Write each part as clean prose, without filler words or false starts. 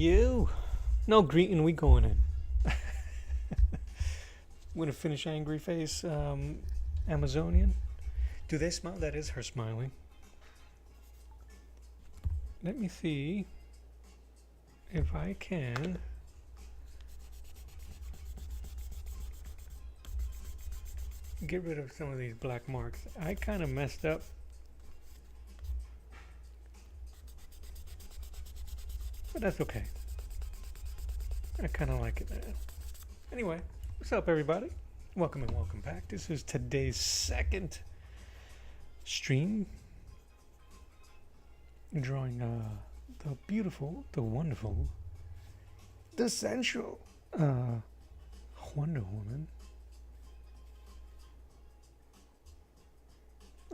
you? No greeting, we going in. We're gonna finish angry face, Amazonian. Do they smile? That is her smiling. Let me see if I can get rid of some of these black marks. I kind of messed up. But that's okay. I kind of like it now. Anyway, what's up, everybody? Welcome and welcome back. This is today's second stream. Drawing the beautiful, the wonderful, the sensual Wonder Woman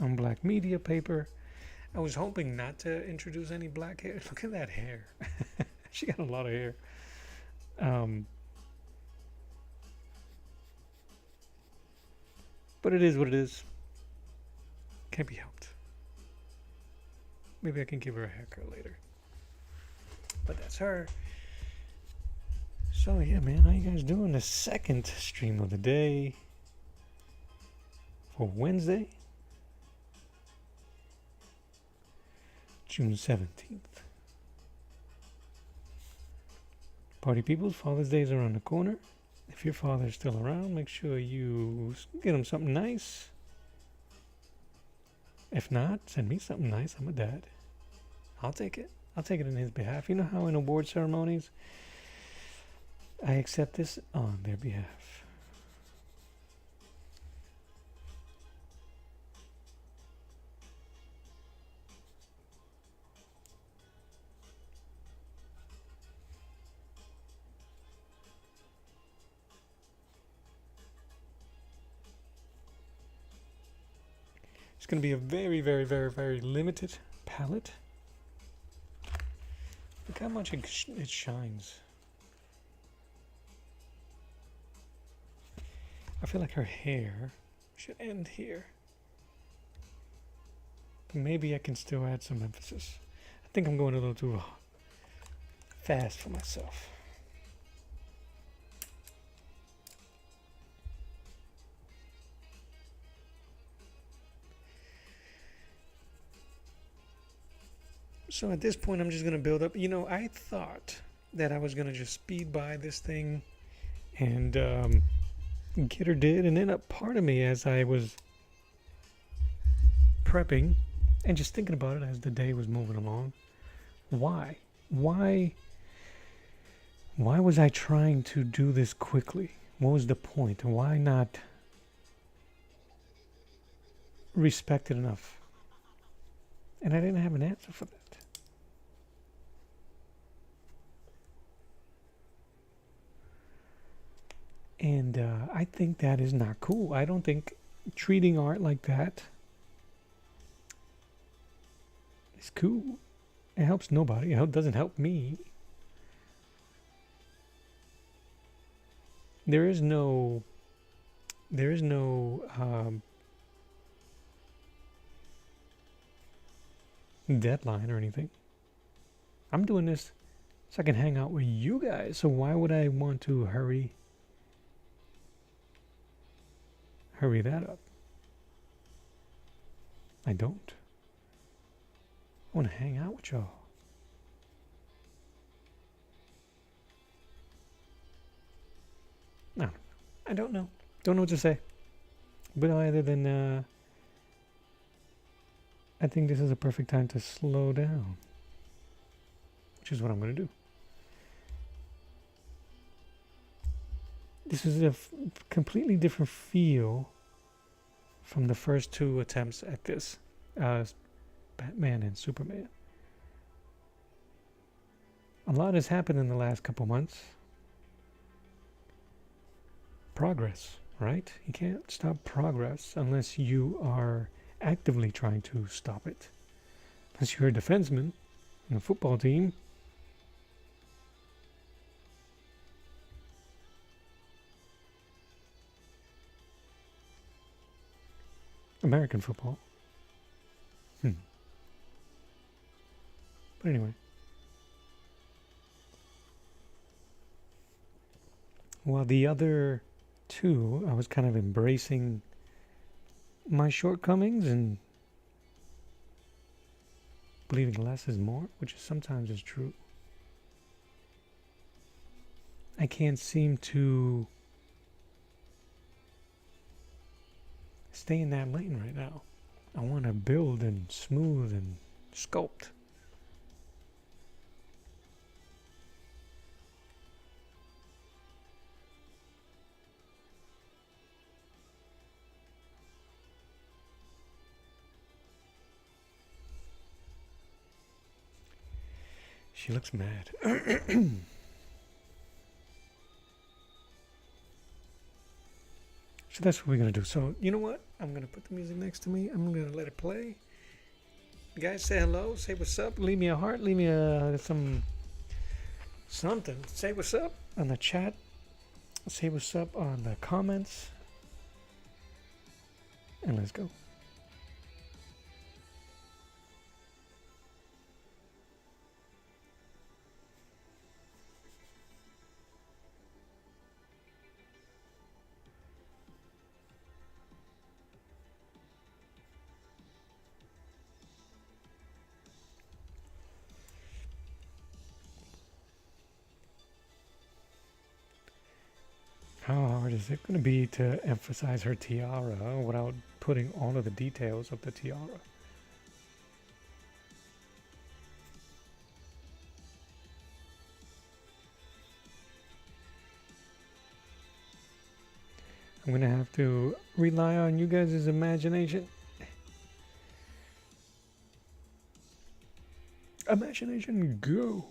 on black media paper. I was hoping not to introduce any black hair. Look at that hair. She got a lot of hair. But it is what it is. Can't be helped. Maybe I can give her a haircut later. But that's her. So yeah, man, how you guys doing? The second stream of the day for Wednesday, June 17th. Party peoples, Father's Day is around the corner. If your father's still around, make sure you get him something nice. If not, send me something nice. I'm a dad. I'll take it. I'll take it in his behalf. You know how in award ceremonies, I accept this on their behalf. It's going to be a very, very, very, very limited palette. Look how much it shines. I feel like her hair should end here. But maybe I can still add some emphasis. I think I'm going a little too fast for myself. So at this point, I'm just going to build up. You know, I thought that I was going to just speed by this thing and get her did. And then a part of me, as I was prepping and just thinking about it as the day was moving along, why was I trying to do this quickly? What was the point? Why not respect it enough? And I didn't have an answer for that. And I think that is not cool. I don't think treating art like that is cool. It helps nobody. It doesn't help me. There is no deadline or anything. I'm doing this so I can hang out with you guys. So why would I want to hurry that up? I don't. I want to hang out with y'all. No, I don't know. Don't know what to say. But either than I think this is a perfect time to slow down, which is what I'm going to do. This is a completely different feel from the first two attempts at this, Batman and Superman. A lot has happened in the last couple months. Progress, right? You can't stop progress unless you are actively trying to stop it. Unless you're a defenseman in a football team. American football. But anyway. While the other two, I was kind of embracing my shortcomings and believing less is more, which is sometimes is true. I can't seem to stay in that lane right now. I want to build and smooth and sculpt. She looks mad. So that's what we're going to do. So, you know what? I'm going to put the music next to me. I'm going to let it play. You guys say hello. Say what's up. Leave me a heart. Leave me something. Say what's up on the chat. Say what's up on the comments. And let's go. How hard is it going to be to emphasize her tiara without putting all of the details of the tiara? I'm going to have to rely on you guys' imagination. Imagination, go!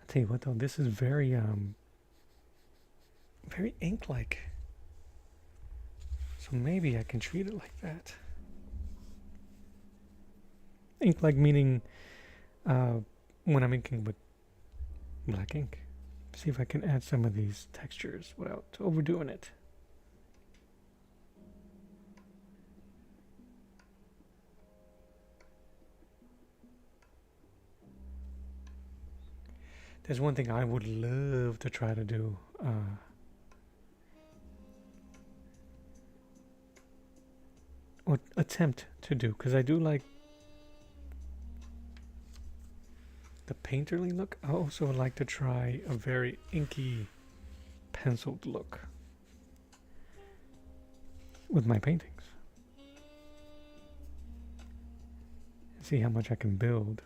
Tell you what though, this is very ink-like. So maybe I can treat it like that. Ink-like meaning when I'm inking with black ink. See if I can add some of these textures without overdoing it. There's one thing I would love to try to do. Or attempt to do, because I do like the painterly look. I also would like to try a very inky, penciled look with my paintings. See how much I can build.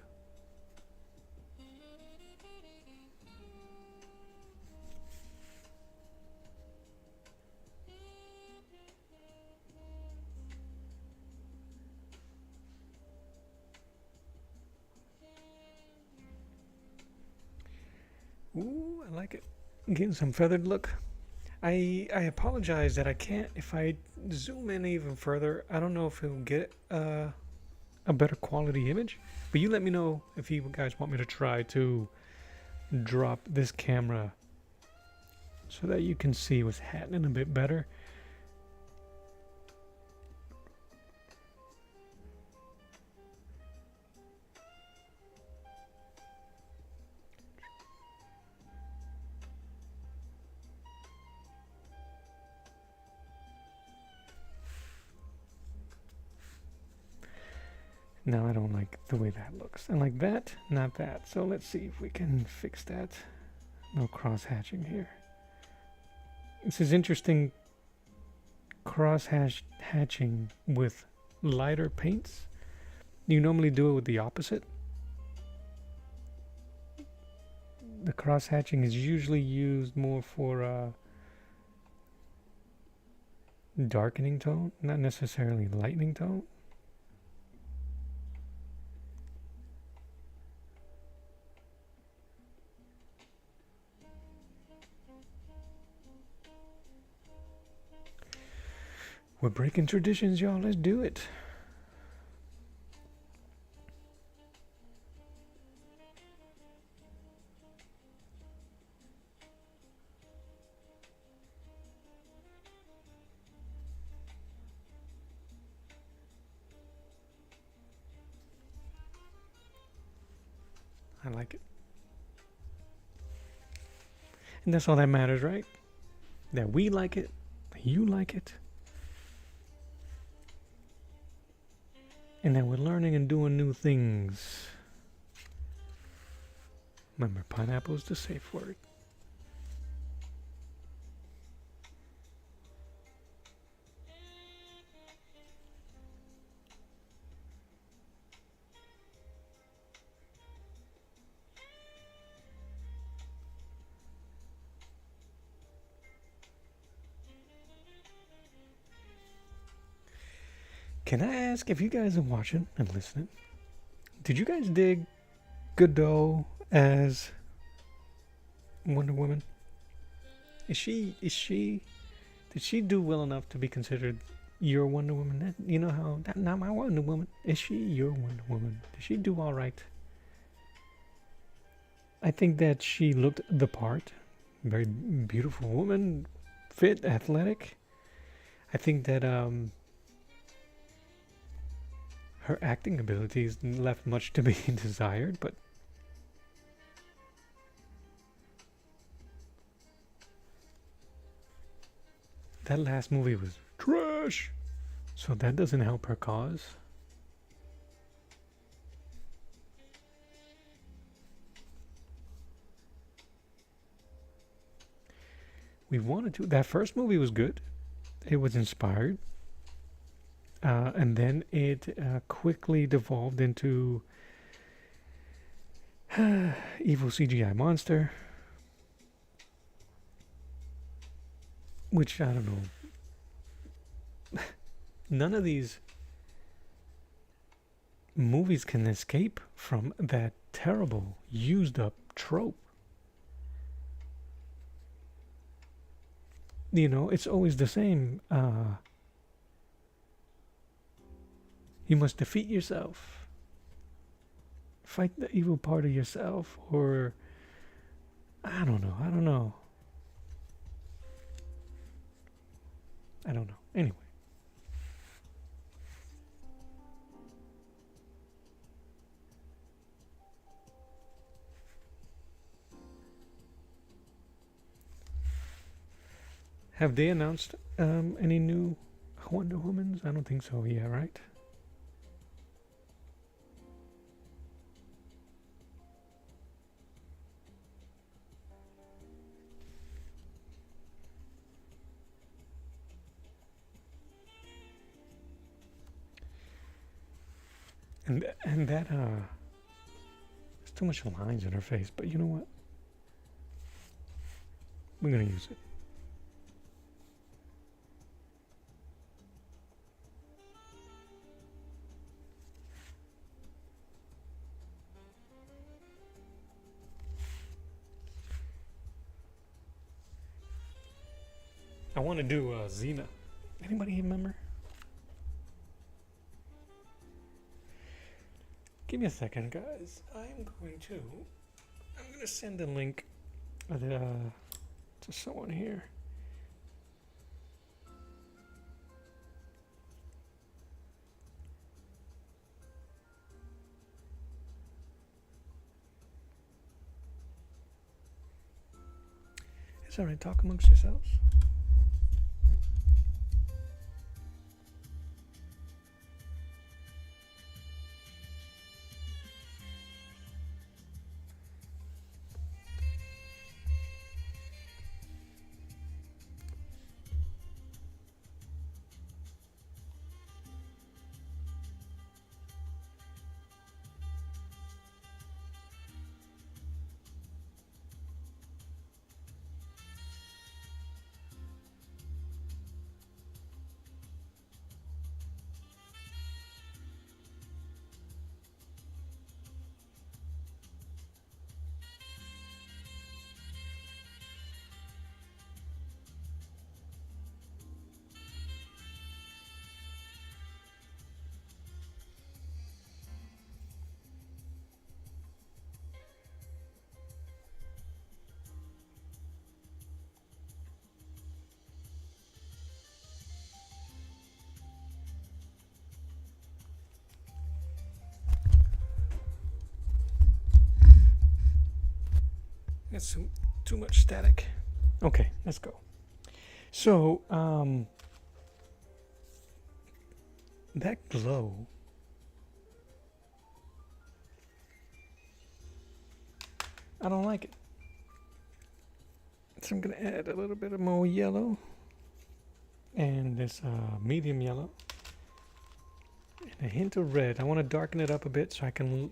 Ooh, I like it. Getting some feathered look. I apologize that I can't. If I zoom in even further, I don't know if it'll get a better quality image. But you let me know if you guys want me to try to drop this camera so that you can see what's happening a bit better. No, I don't like the way that looks. I like that, not that. So let's see if we can fix that. No cross hatching here. This is interesting. Cross hatching with lighter paints. You normally do it with the opposite. The cross hatching is usually used more for darkening tone, not necessarily lightening tone. We're breaking traditions, y'all. Let's do it. I like it. And that's all that matters, right? That we like it, that you like it, and that we're learning and doing new things. Remember, pineapple is the safe word. Can I ask if you guys are watching and listening? Did you guys dig Godot as Wonder Woman? Did she do well enough to be considered your Wonder Woman? You know how, not my Wonder Woman. Is she your Wonder Woman? Did she do all right? I think that she looked the part. Very beautiful woman, fit, athletic. I think that her acting abilities left much to be desired, but that last movie was trash. So that doesn't help her cause. We wanted to. That first movie was good. It was inspired. And then it quickly devolved into evil CGI monster. Which, I don't know. None of these movies can escape from that terrible, used up trope. You know, it's always the same. You must defeat yourself. Fight the evil part of yourself. Or, I don't know. I don't know. Anyway. Have they announced any new Wonder Womans? I don't think so. Yeah, right? And that there's too much lines in her face, but you know what? We're gonna use it. I want to do Xena. Anybody remember? Give me a second, guys. I'm going to send a link to someone here. It's alright, talk amongst yourselves. That's too much static. Okay, let's go. So, that glow, I don't like it. So I'm gonna add a little bit of more yellow and this medium yellow and a hint of red. I want to darken it up a bit so I can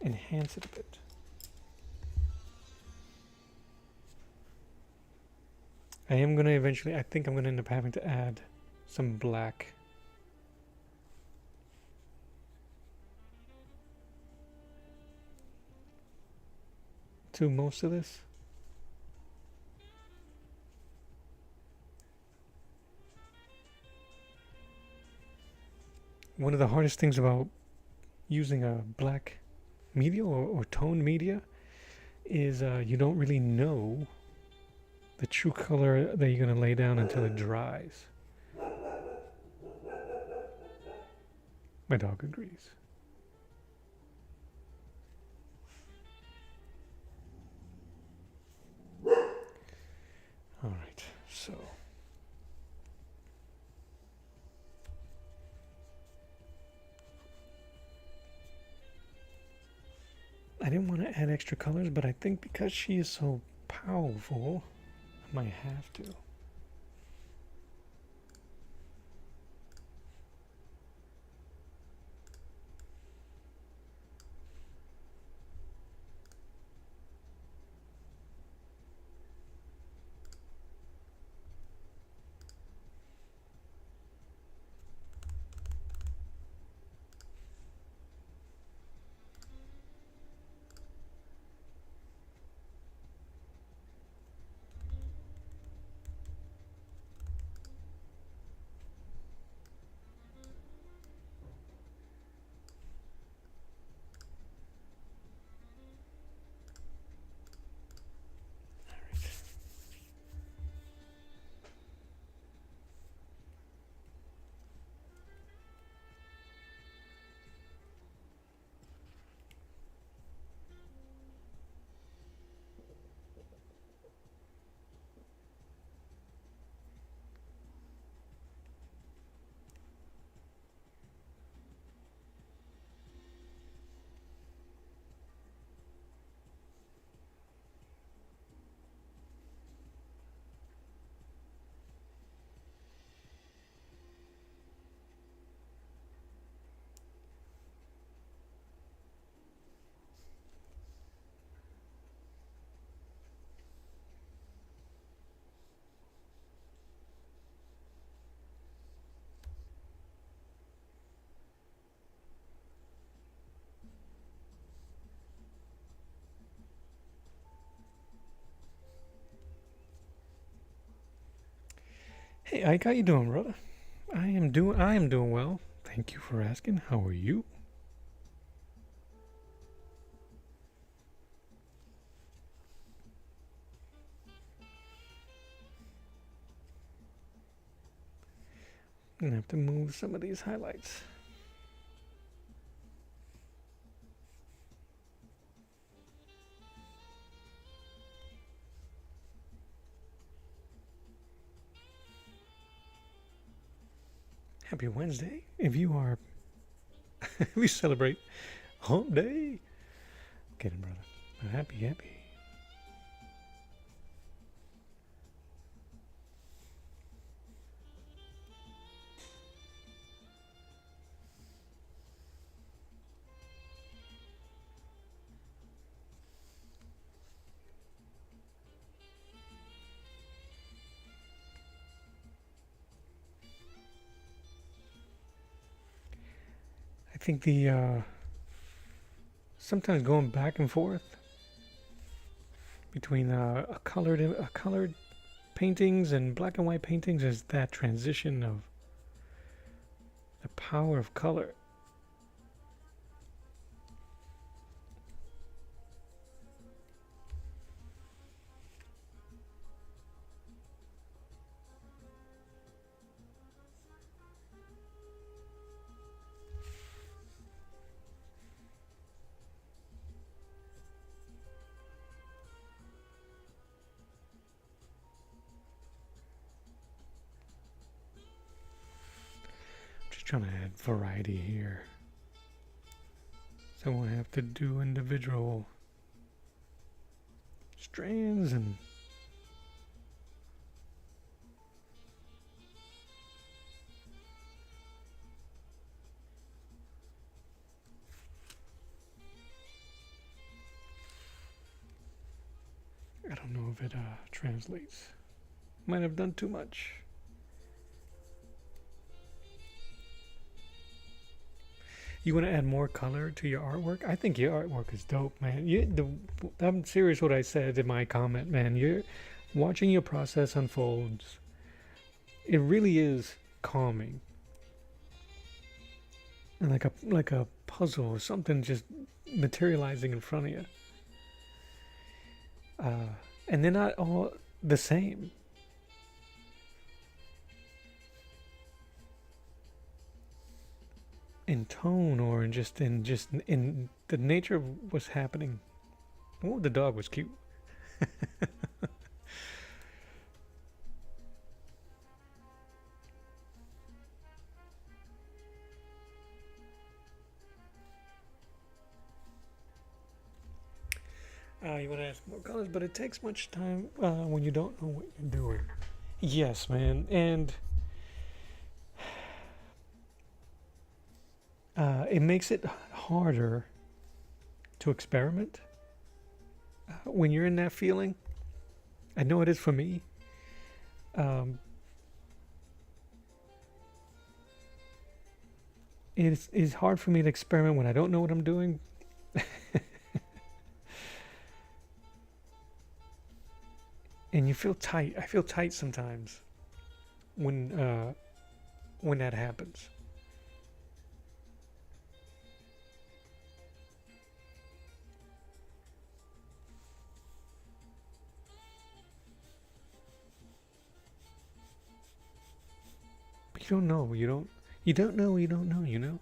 enhance it a bit. I am gonna eventually. I think I'm gonna end up having to add some black. To most of this. One of the hardest things about using a black media or toned media is you don't really know the true color that you're going to lay down until it dries. My dog agrees. All right, so I didn't want to add extra colors, but I think because she is so powerful, I might have to. Hey Ike, how you doing, brother? I am doing well. Thank you for asking. How are you? I'm gonna have to move some of these highlights. Happy Wednesday. If you are, we celebrate hump day. Get him, brother. Happy. I think the sometimes going back and forth between colored paintings and black and white paintings is that transition of the power of color. Just trying to add variety here. So we'll have to do individual strands and I don't know if it translates. Might have done too much. You want to add more color to your artwork? I think your artwork is dope, man. I'm serious what I said in my comment, man. You're watching your process unfolds. It really is calming. And like a puzzle or something just materializing in front of you. And they're not all the same. In tone or in the nature of what's happening. Oh, the dog was cute. You want to add more colors, but it takes much time when you don't know what you're doing. Yes, man, and it makes it harder to experiment when you're in that feeling. I know it is for me. It's hard for me to experiment when I don't know what I'm doing. And you feel tight. I feel tight sometimes when that happens. But you don't know. You don't know. You don't know. You know.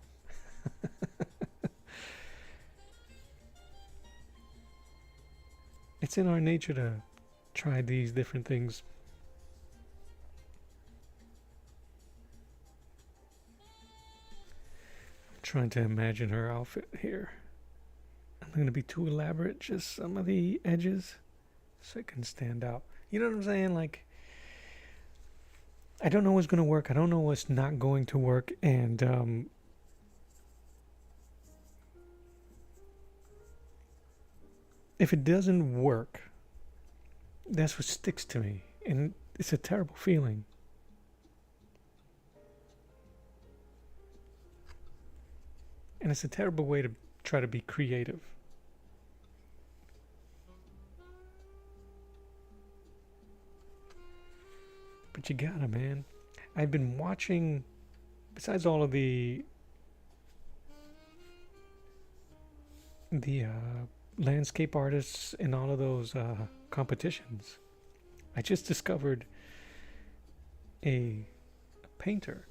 It's in our nature to try these different things. I'm trying to imagine her outfit here. I'm not going to be too elaborate, just some of the edges so it can stand out. You know what I'm saying? Like, I don't know what's going to work. I don't know what's not going to work. And if it doesn't work, that's what sticks to me, and it's a terrible feeling. And it's a terrible way to try to be creative. But you gotta, man. I've been watching, besides all of the landscape artists in all of those competitions, I just discovered a painter,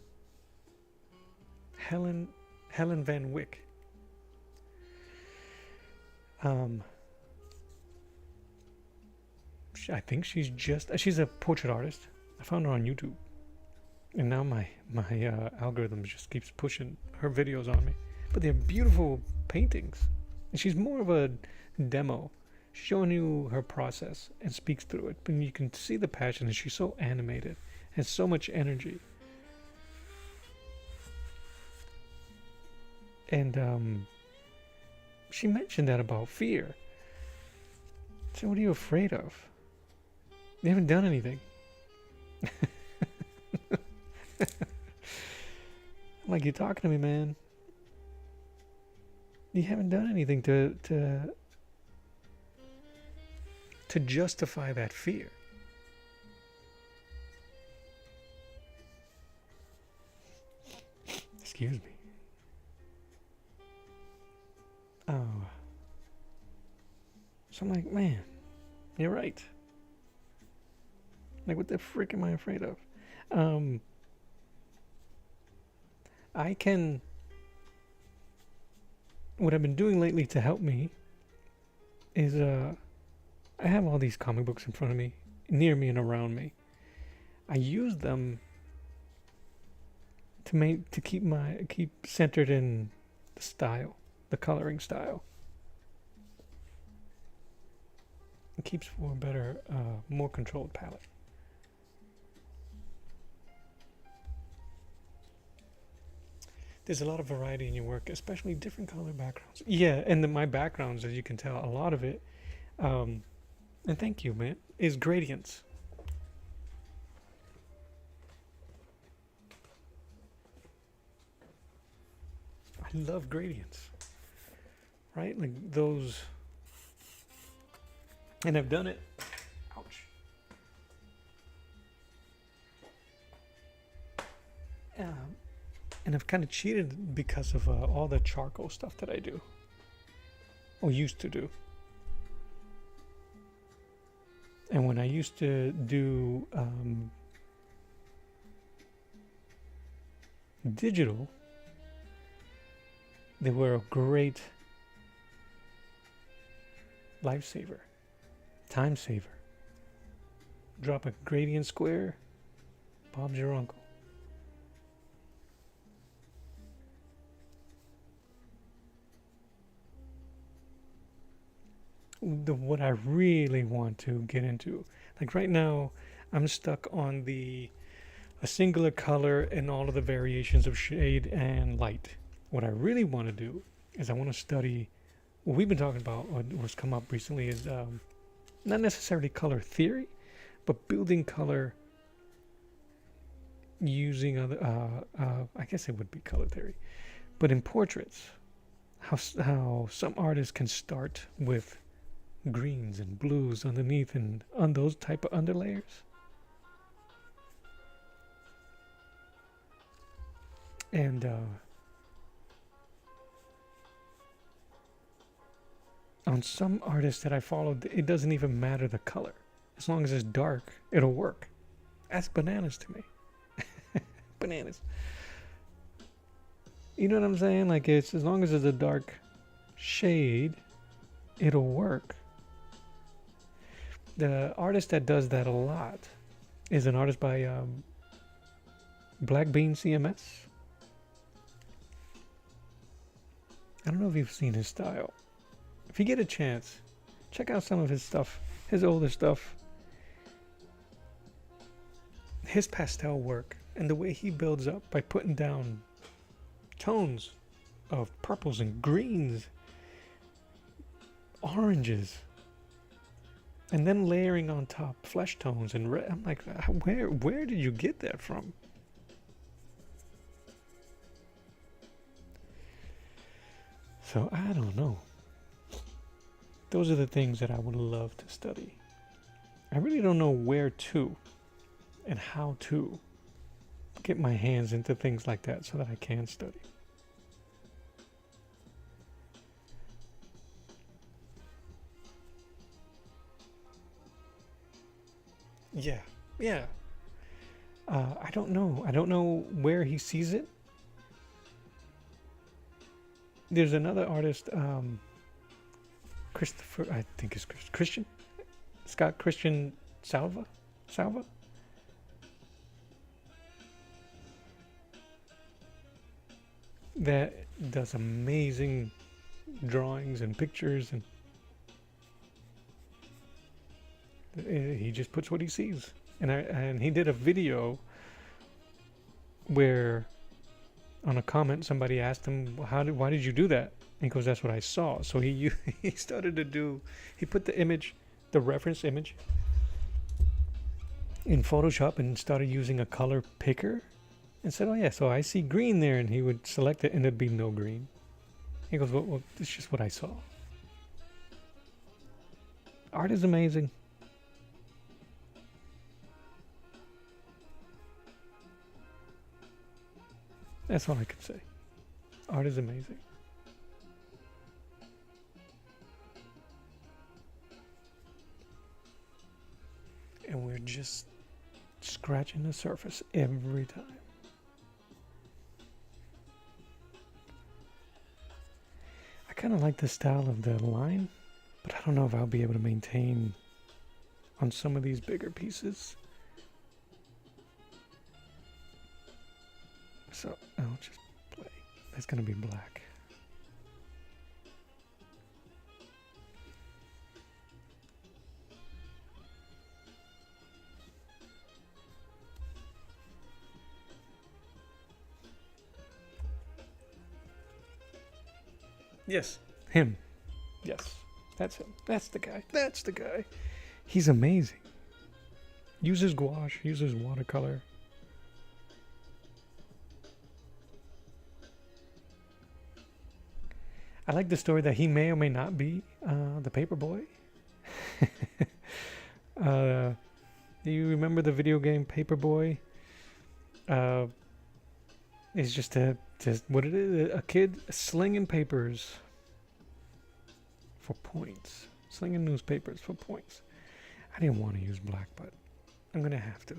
Helen Van Wyck. I think she's a portrait artist. I found her on YouTube, and now my algorithm just keeps pushing her videos on me. But they're beautiful paintings, and she's more of a demo, showing you her process and speaks through it. But you can see the passion, and she's so animated, has so much energy. And she mentioned that about fear. So what are you afraid of? You haven't done anything. I'm like, you're talking to me, man. You haven't done anything to justify that fear. Excuse me. Oh. So I'm like, man, you're right. Like, what the frick am I afraid of? What I've been doing lately to help me is, I have all these comic books in front of me, near me and around me. I use them to keep centered in the style, the coloring style. It keeps for a better, more controlled palette. There's a lot of variety in your work, especially different color backgrounds. Yeah, and my backgrounds, as you can tell, a lot of it, and thank you, man, is gradients. I love gradients, right? Like those, and I've done it. Ouch. And I've kind of cheated because of all the charcoal stuff that I do, or used to do. And when I used to do digital, they were a great lifesaver, time saver. Drop a gradient square, Bob's your uncle. What I really want to get into, like right now, I'm stuck on a singular color and all of the variations of shade and light. What I really want to do is I want to study what we've been talking about, or what's come up recently, is not necessarily color theory, but building color using other, I guess it would be color theory, but in portraits, how some artists can start with greens and blues underneath and on those type of underlayers, and on some artists that I followed, it doesn't even matter the color. As long as it's dark, it'll work. That's bananas to me. Bananas. You know what I'm saying? Like, it's as long as it's a dark shade, it'll work. The artist that does that a lot is an artist by Black Bean CMS. I don't know if you've seen his style. If you get a chance, check out some of his stuff, his older stuff. His pastel work and the way he builds up by putting down tones of purples and greens, oranges, and then layering on top flesh tones and red. I'm like, where did you get that from? So I don't know. Those are the things that I would love to study. I really don't know where to and how to get my hands into things like that so that I can study. Yeah. I don't know. I don't know where he sees it. There's another artist, Christopher, I think it's Christian, Scott Christian Salva, that does amazing drawings and pictures, and he just puts what he sees. And he did a video where on a comment somebody asked him, why did you do that? And he goes, that's what I saw. So he started to do, he put the reference image in Photoshop and started using a color picker and said, oh yeah, so I see green there, and he would select it and there'd be no green. He goes, well, it's just what I saw. Art is amazing. That's all I can say. Art is amazing. And we're just scratching the surface every time. I kind of like the style of the line, but I don't know if I'll be able to maintain on some of these bigger pieces. So I'll just play. That's gonna be black. Yes, him. Yes, that's him. That's the guy. That's the guy. He's amazing. Uses gouache, uses watercolor. I like the story that he may or may not be the paper boy. Do you remember the video game Paperboy? It's just what it is, a kid slinging papers for points. Slinging newspapers for points. I didn't want to use black, but I'm gonna have to.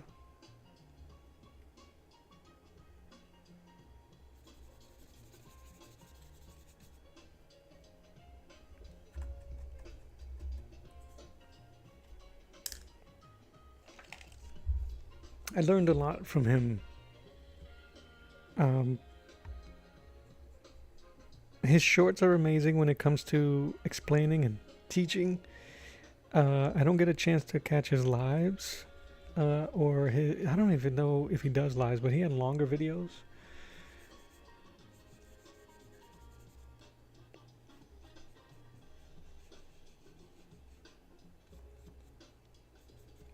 I learned a lot from him. His shorts are amazing when it comes to explaining and teaching. I don't get a chance to catch his lives, or his. I don't even know if he does lives, but he had longer videos.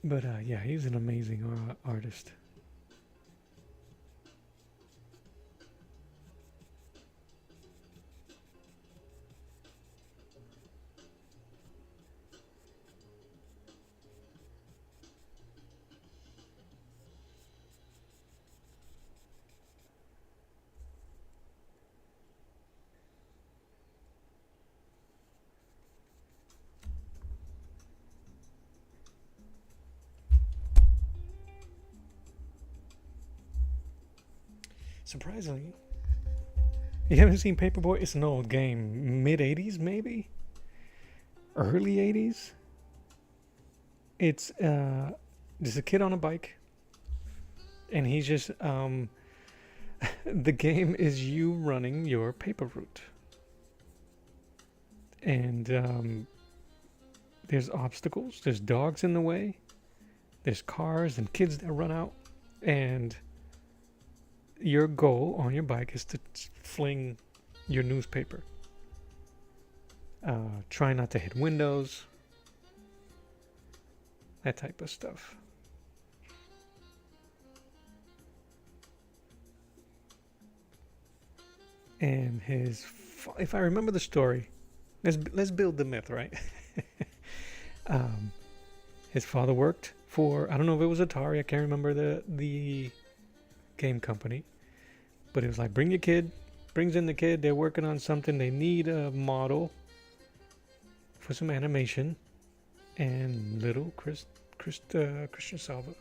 But yeah, he's an amazing artist. Surprisingly, you haven't seen Paperboy? It's an old game, mid '80s maybe, early '80s. It's there's a kid on a bike, and he's just the game is you running your paper route, and there's obstacles, there's dogs in the way, there's cars and kids that run out, and your goal on your bike is to fling your newspaper. Try not to hit windows, that type of stuff. And if I remember the story, let's build the myth, right? His father worked for, I don't know if it was Atari, I can't remember the game company, but it was like, brings in the kid, they're working on something, they need a model for some animation, and little Christian Salva.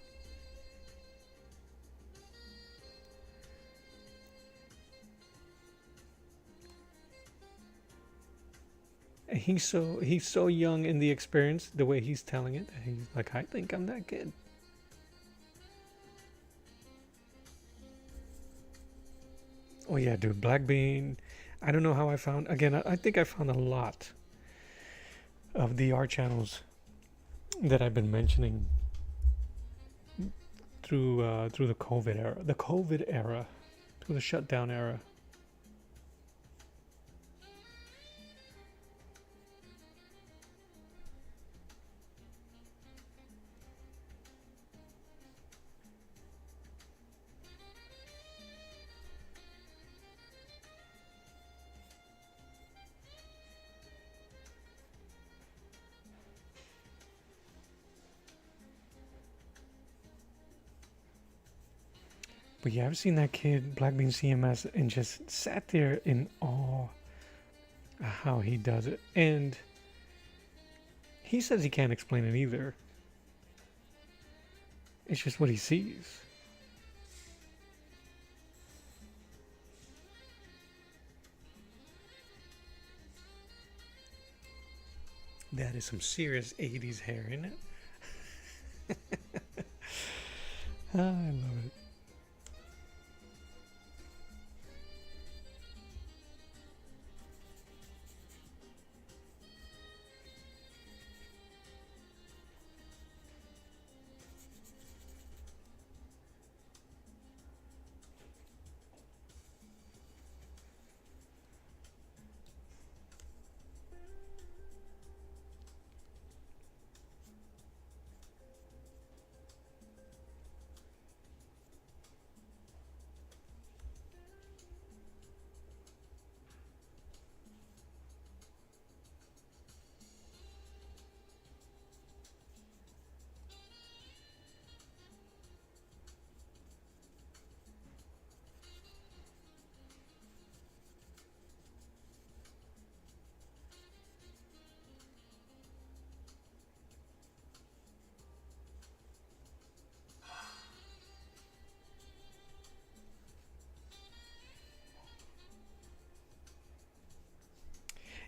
And he's so young in the experience, the way he's telling it, he's like, I think I'm that kid. Oh yeah, dude, Black Bean. I don't know how I found. Again, I think I found a lot of the art channels that I've been mentioning through the COVID era, through the shutdown era. But yeah, I've seen that kid, Black Bean CMS, and just sat there in awe of how he does it. And he says he can't explain it either. It's just what he sees. That is some serious 80s hair, isn't it? I love it.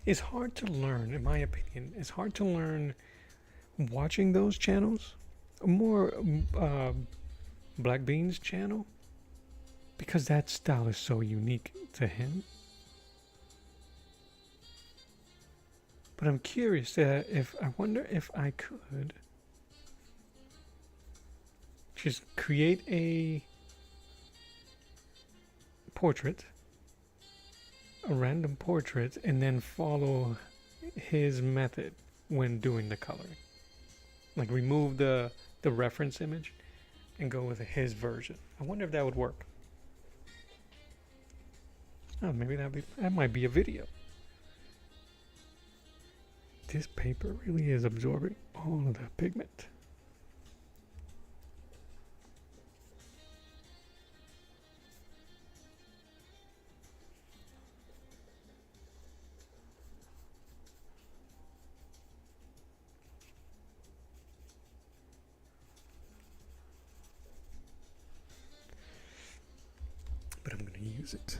It's hard to learn, in my opinion. It's hard to learn watching those channels, more Black Bean's channel, because that style is so unique to him. But I'm curious if I wonder if I could just create a portrait, a random portrait, and then follow his method when doing the coloring. Like remove the reference image and go with his version. I wonder if that would work. Oh, maybe that might be a video. This paper really is absorbing all of the pigment. But I'm going to use it.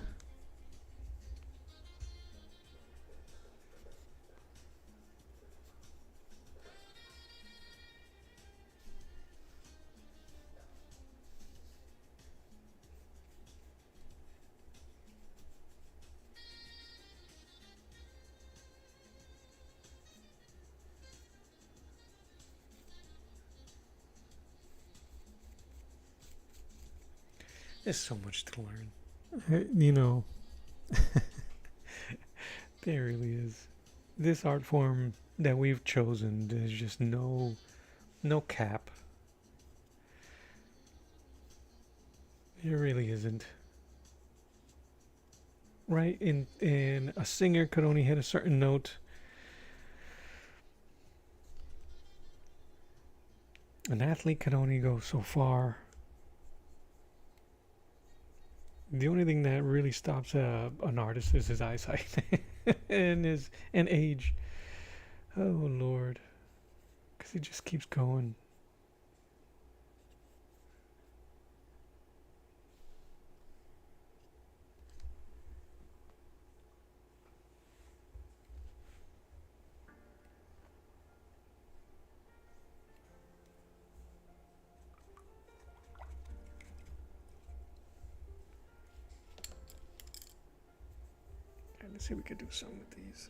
There's so much to learn. You know, there really is. This art form that we've chosen, there's just no cap. There really isn't. Right? In a singer could only hit a certain note. An athlete could only go so far. The only thing that really stops an artist is his eyesight and age. Oh Lord, because he just keeps going. Let's see if we could do something with these.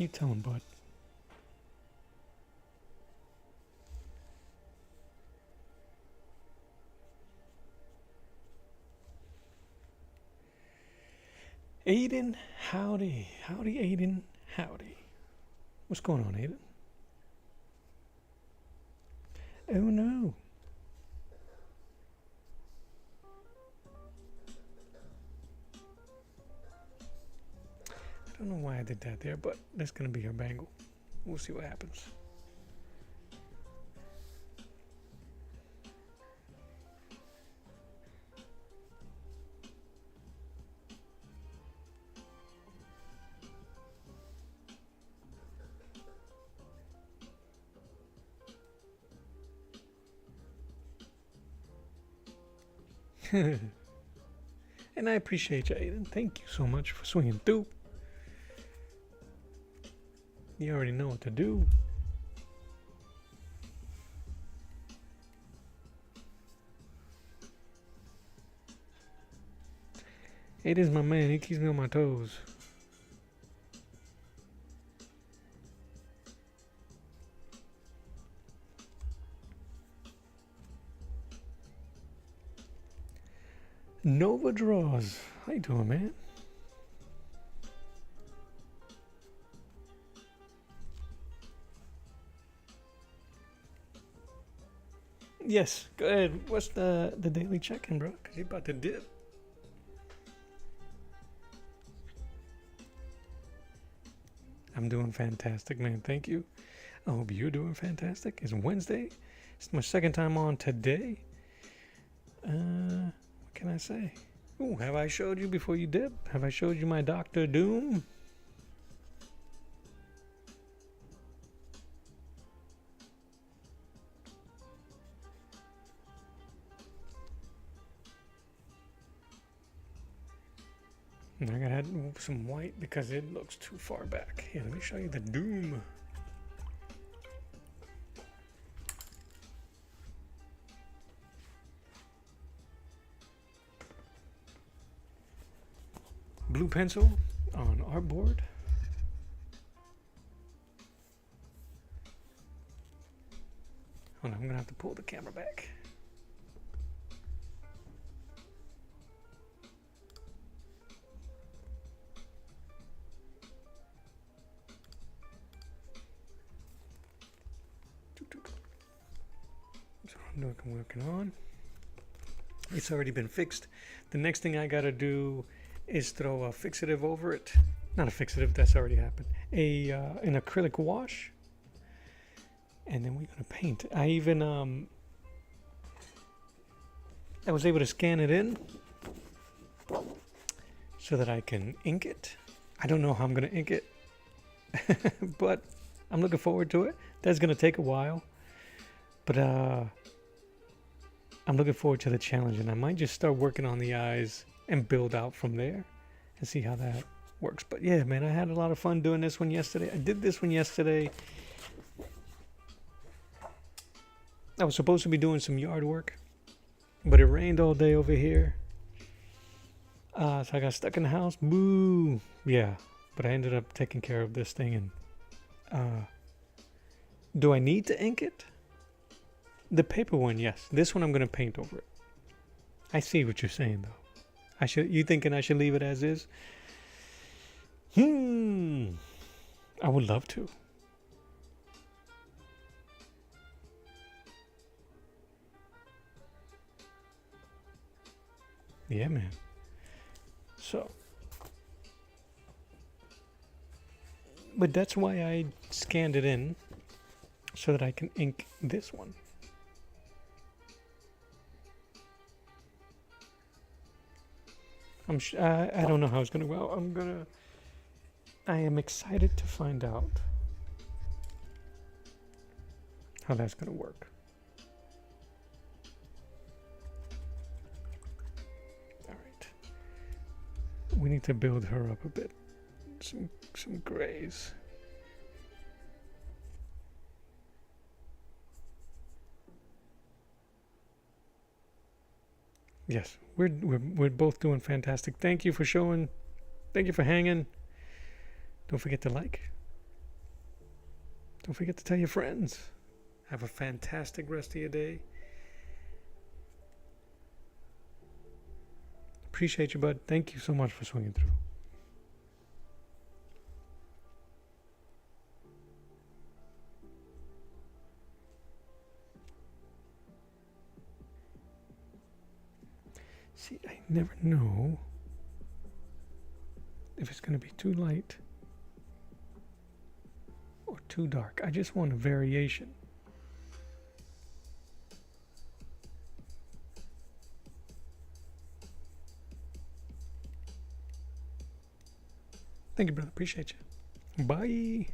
You tell him, bud. Aiden, howdy. Howdy, Aiden. Howdy. What's going on, Aiden? Oh, no. I don't know why I did that there, but that's going to be her bangle. We'll see what happens. And I appreciate you, Aiden. Thank you so much for swinging through. You already know what to do. Aiden's my man. He keeps me on my toes. Nova Draws. How you doing, man? Yes, go ahead. What's the daily check-in, bro? Because you're about to dip. I'm doing fantastic, man. Thank you. I hope you're doing fantastic. It's Wednesday. It's my second time on today. What can I say? Ooh, have I showed you before you dip? Have I showed you my Dr. Doom? I gotta add some white because it looks too far back. Here, let me show you the Doom. Blue pencil on artboard. Hold on, I'm gonna have to pull the camera back. So I'm working on. It's already been fixed. The next thing I gotta do is throw a fixative over it. Not a fixative, that's already happened. An acrylic wash. And then we're gonna paint. I even I was able to scan it in so that I can ink it. I don't know how I'm gonna ink it, but I'm looking forward to it. That's gonna take a while, but I'm looking forward to the challenge, and I might just start working on the eyes and build out from there and see how that works. But yeah, man, I had a lot of fun doing this one yesterday. I did this one yesterday. I was supposed to be doing some yard work, but it rained all day over here. So I got stuck in the house. Boo. Yeah, but I ended up taking care of this thing. And do I need to ink it? The paper one, yes. This one I'm going to paint over it. I see what you're saying, though. You thinking I should leave it as is? I would love to. Yeah, man. So, but that's why I scanned it in so that I can ink this one. I don't know how it's gonna go. I am excited to find out how that's gonna work. All right. We need to build her up a bit. Some grays. Yes, we're both doing fantastic. Thank you for showing. Thank you for hanging. Don't forget to like, Don't forget to tell your friends. Have a fantastic rest of your day. Appreciate you, bud. Thank you so much for swinging through. See, I never know if it's going to be too light or too dark. I just want a variation. Thank you, brother. Appreciate you. Bye.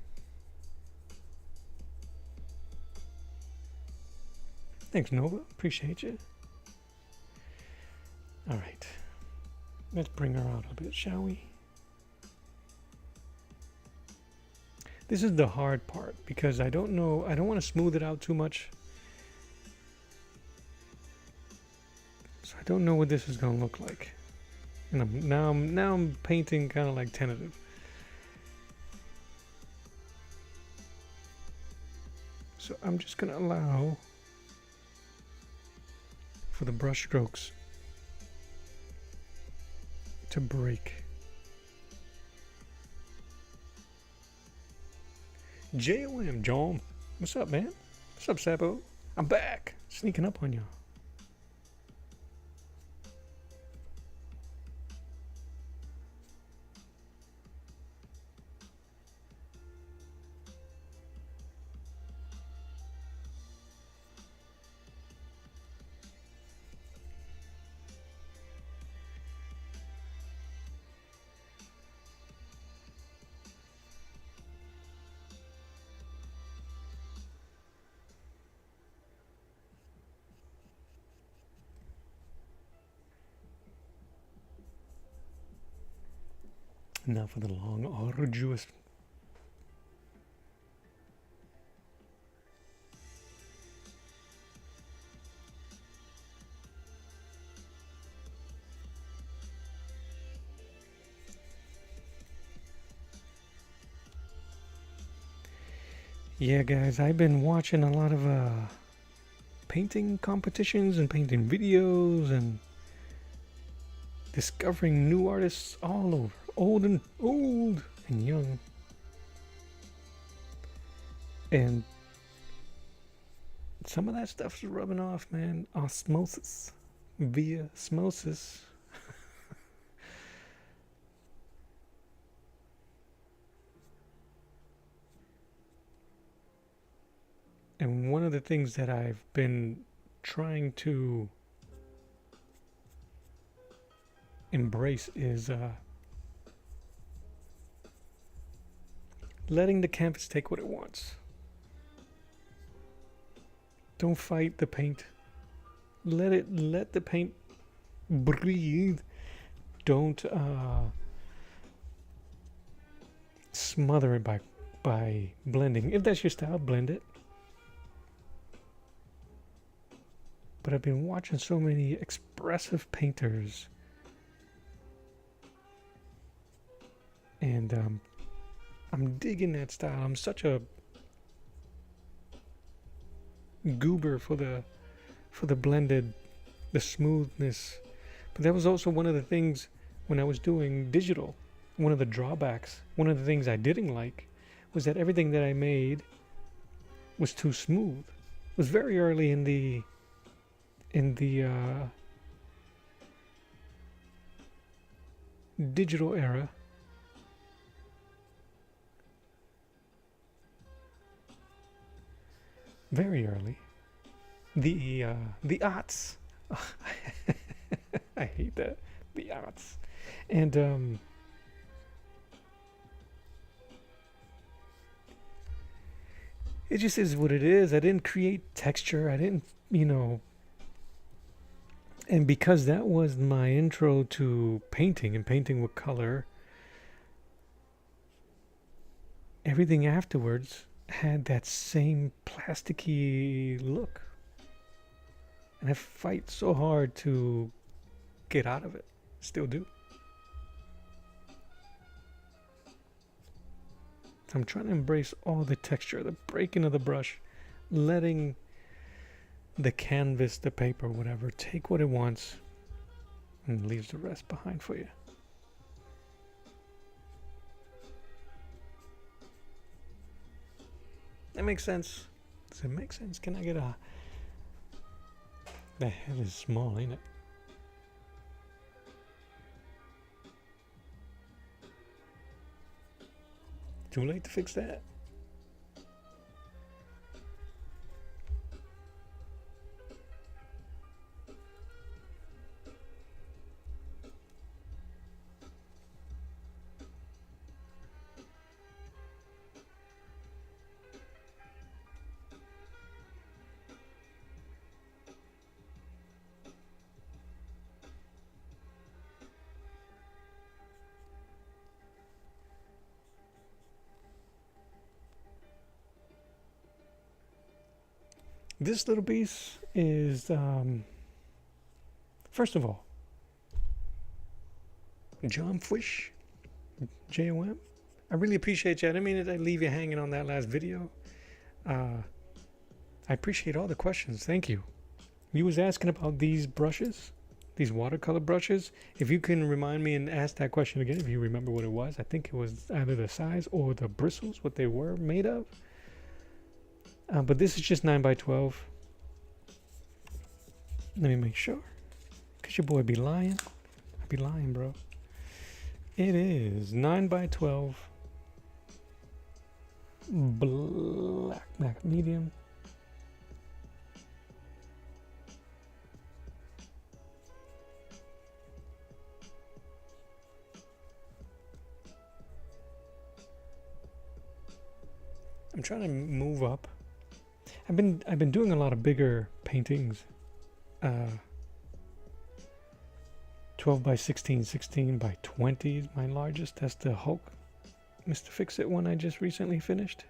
Thanks, Nova. Appreciate you. All right. Let's bring her out a bit, shall we? This is the hard part because I don't know. I don't want to smooth it out too much. So I don't know what this is going to look like. And now I'm painting kind of like tentative. So I'm just going to allow for the brush strokes to break. JOM, John. What's up, man? What's up, Sabo? I'm back. Sneaking up on you. Now for the long, arduous. Yeah, guys, I've been watching a lot of painting competitions and painting videos and discovering new artists all over, old and young. And some of that stuff's rubbing off, man. Osmosis. Via osmosis. And one of the things that I've been trying to embrace is letting the canvas take what it wants. Don't fight the paint. Let the paint breathe. Don't smother it by blending. If that's your style, blend it. But I've been watching so many expressive painters, and I'm digging that style. I'm such a goober for the blended, the smoothness. But that was also one of the things when I was doing digital. One of the drawbacks, one of the things I didn't like, was that everything that I made was too smooth. It was very early in the digital era. Very early. The arts. I hate that. The arts. And it just is what it is. I didn't create texture. I didn't, and because that was my intro to painting and painting with color, everything afterwards had that same plasticky look. And I fight so hard to get out of it. Still do. I'm trying to embrace all the texture, the breaking of the brush, letting the canvas, the paper, whatever, take what it wants and leaves the rest behind for you. That makes sense. Does it make sense? Can I get a... The head is small, ain't it? Too late to fix that. This little piece is, first of all, John Fish, J-O-M. I really appreciate you. I didn't mean to leave you hanging on that last video. I appreciate all the questions. Thank you. You was asking about these brushes, these watercolor brushes. If you can remind me and ask that question again, if you remember what it was. I think it was either the size or the bristles, what they were made of. But this is just 9 by 12. Let me make sure. Because your boy be lying. I be lying, bro. It is 9 by 12. Black medium. I'm trying to move up. I've been doing a lot of bigger paintings, 12 by 16, 16 by 20 is my largest. That's the Hulk Mr. Fix-It one I just recently finished.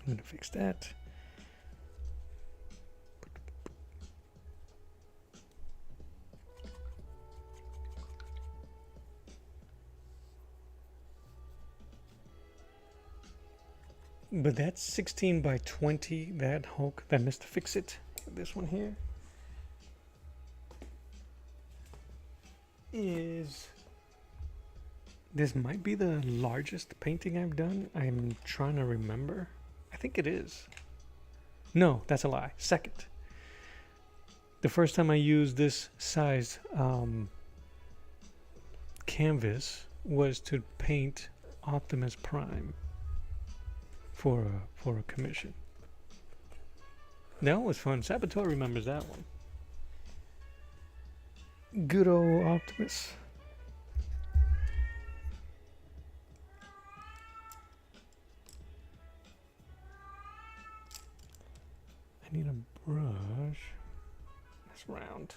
I'm going to fix that. But that's 16 by 20, that Hulk, that Mr. Fix-It. This one here is... This might be the largest painting I've done. I'm trying to remember. I think it is. No, that's a lie. Second. The first time I used this size canvas was to paint Optimus Prime for a commission. That was fun. Saboteur remembers that one. Good old Optimus. I need a brush. That's round.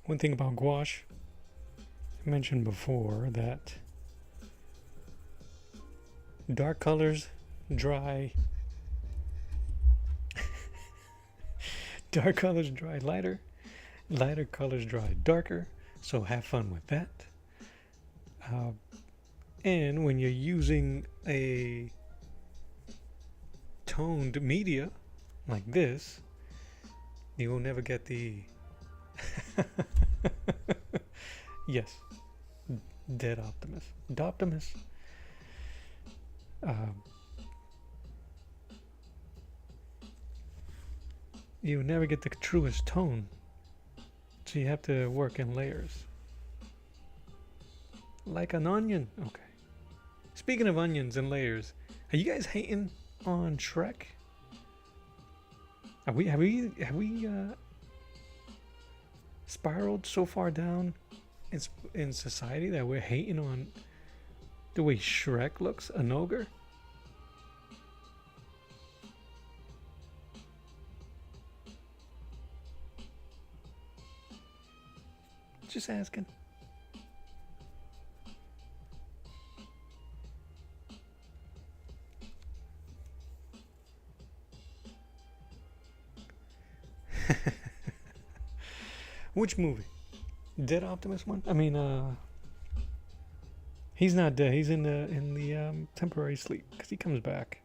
One thing about gouache, I mentioned before that dark colors dry. Dark colors dry lighter, lighter colors dry darker, so have fun with that. And when you're using a toned media like this, you will never get the yes, dead Optimus. Doptimus. You never get the truest tone, so you have to work in layers. Like an onion. Okay. Speaking of onions and layers, are you guys hating on Shrek? Have we spiraled so far down in society that we're hating on the way Shrek looks, an ogre? Just asking. Which movie? Dead Optimus one? I mean, he's not dead. He's in the temporary sleep because he comes back.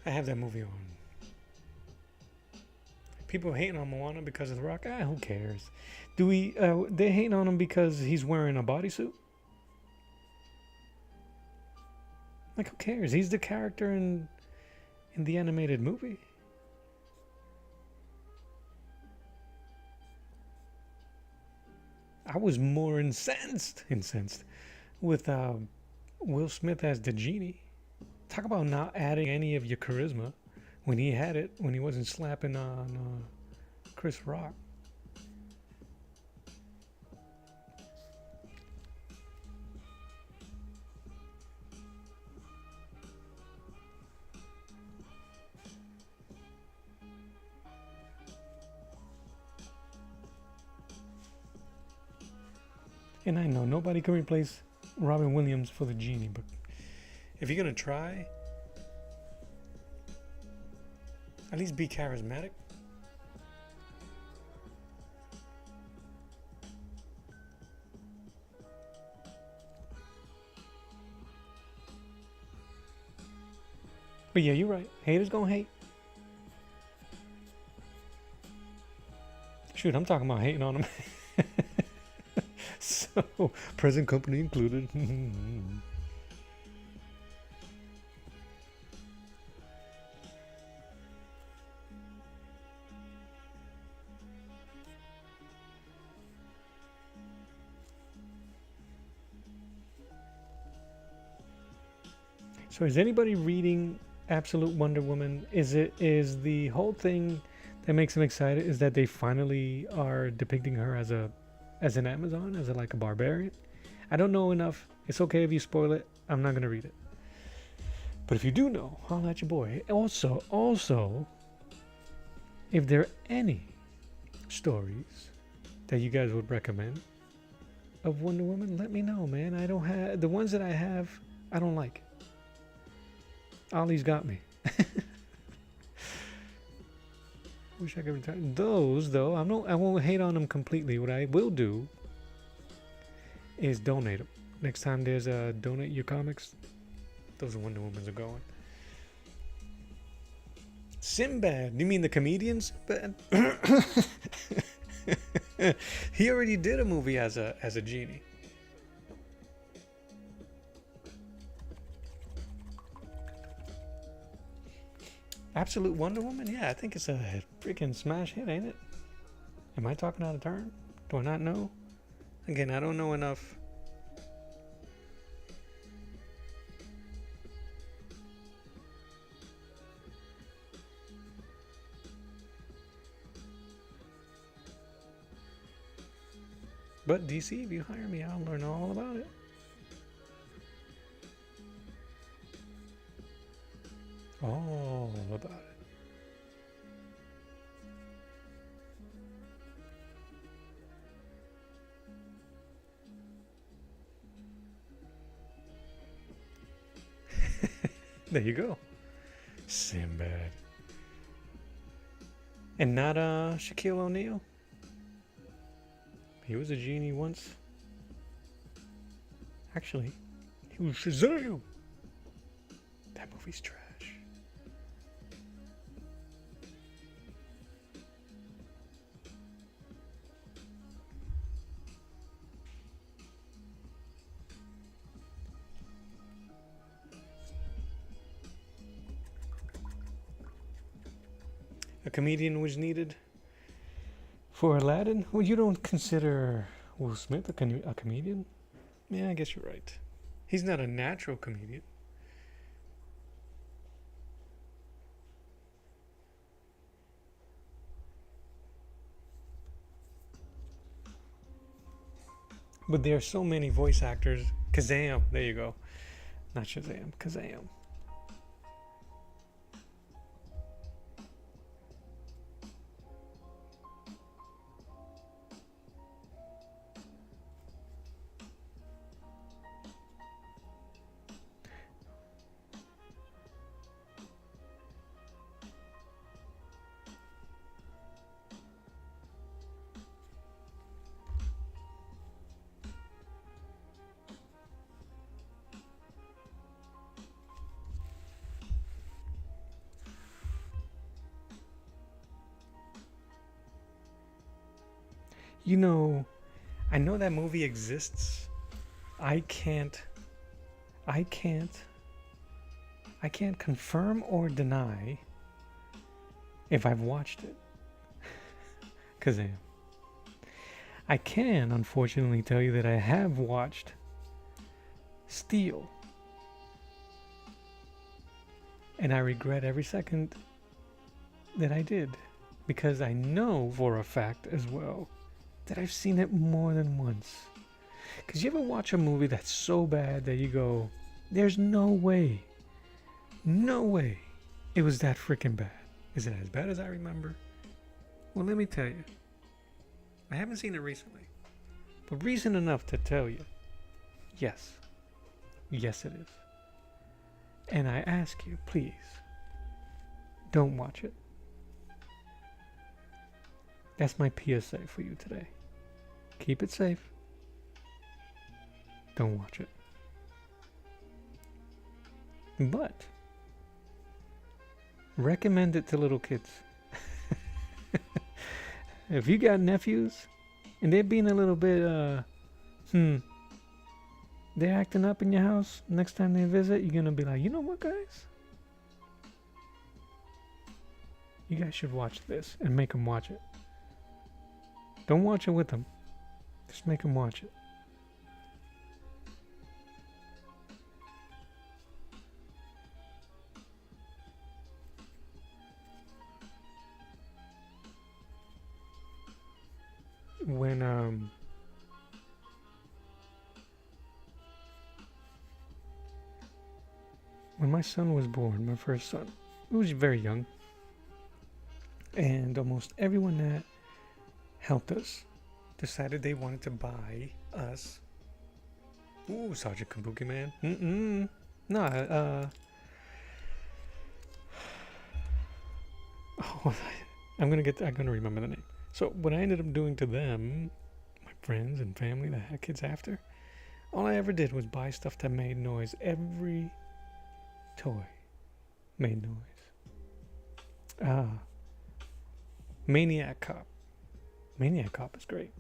I have that movie on. People hating on Moana because of The Rock. Who cares? Do we? They hating on him because he's wearing a bodysuit. Like, who cares? He's the character in the animated movie. I was more incensed with Will Smith as the genie. Talk about not adding any of your charisma when he had it, when he wasn't slapping on Chris Rock. And I know nobody can replace Robin Williams for the genie, but if you're gonna try, at least be charismatic. But yeah, you're right. Haters gonna hate. Shoot, I'm talking about hating on them. So, present company included. So is anybody reading Absolute Wonder Woman? Is the whole thing that makes them excited is that they finally are depicting her as an Amazon, as like a barbarian? I don't know enough. It's okay if you spoil it. I'm not gonna read it. But if you do know, holla at your boy. Also, if there are any stories that you guys would recommend of Wonder Woman, let me know, man. I don't have the ones that I have. I don't like. Ollie's got me. Wish I could retire those though. I won't hate on them completely. What I will do is donate them. Next time there's a donate your comics, those are Wonder Womans are going. Sinbad. You mean the comedian Sinbad? He already did a movie as a genie. Absolute Wonder Woman? Yeah, I think it's a freaking smash hit, ain't it? Am I talking out of turn? Do I not know? Again, I don't know enough. But DC, if you hire me, I'll learn all about it. All about it. There you go. Sinbad. And not Shaquille O'Neal. He was a genie once. Actually, he Shazam! That movie's trash. A comedian was needed for Aladdin? Well, you don't consider Will Smith a comedian? Yeah, I guess you're right. He's not a natural comedian. But there are so many voice actors. Kazam, there you go. Not Shazam, Kazam. You know, I know that movie exists. I can't confirm or deny if I've watched it. Kazam. I can, unfortunately, tell you that I have watched Steel. And I regret every second that I did. Because I know for a fact as well that I've seen it more than once. Because you ever watch a movie that's so bad that you go, there's no way it was that freaking bad. Is it as bad as I remember? Well, let me tell you. I haven't seen it recently. But recent enough to tell you, yes. Yes, it is. And I ask you, please, don't watch it. That's my PSA for you today. Keep it safe. Don't watch it. But recommend it to little kids. If you got nephews and they're being a little bit they're acting up in your house, next time they visit, you're gonna be like, you know what, guys? You guys should watch this, and make them watch it. Don't watch it with them. Just make them watch it. When my son was born, my first son, he was very young, and almost everyone that helped us decided they wanted to buy us. Ooh, Sergeant Kabuki Man. No, I'm gonna remember the name. So what I ended up doing to them, my friends and family that had kids after, all I ever did was buy stuff that made noise. Every toy made noise. Maniac Cop. Maniac Cop is great.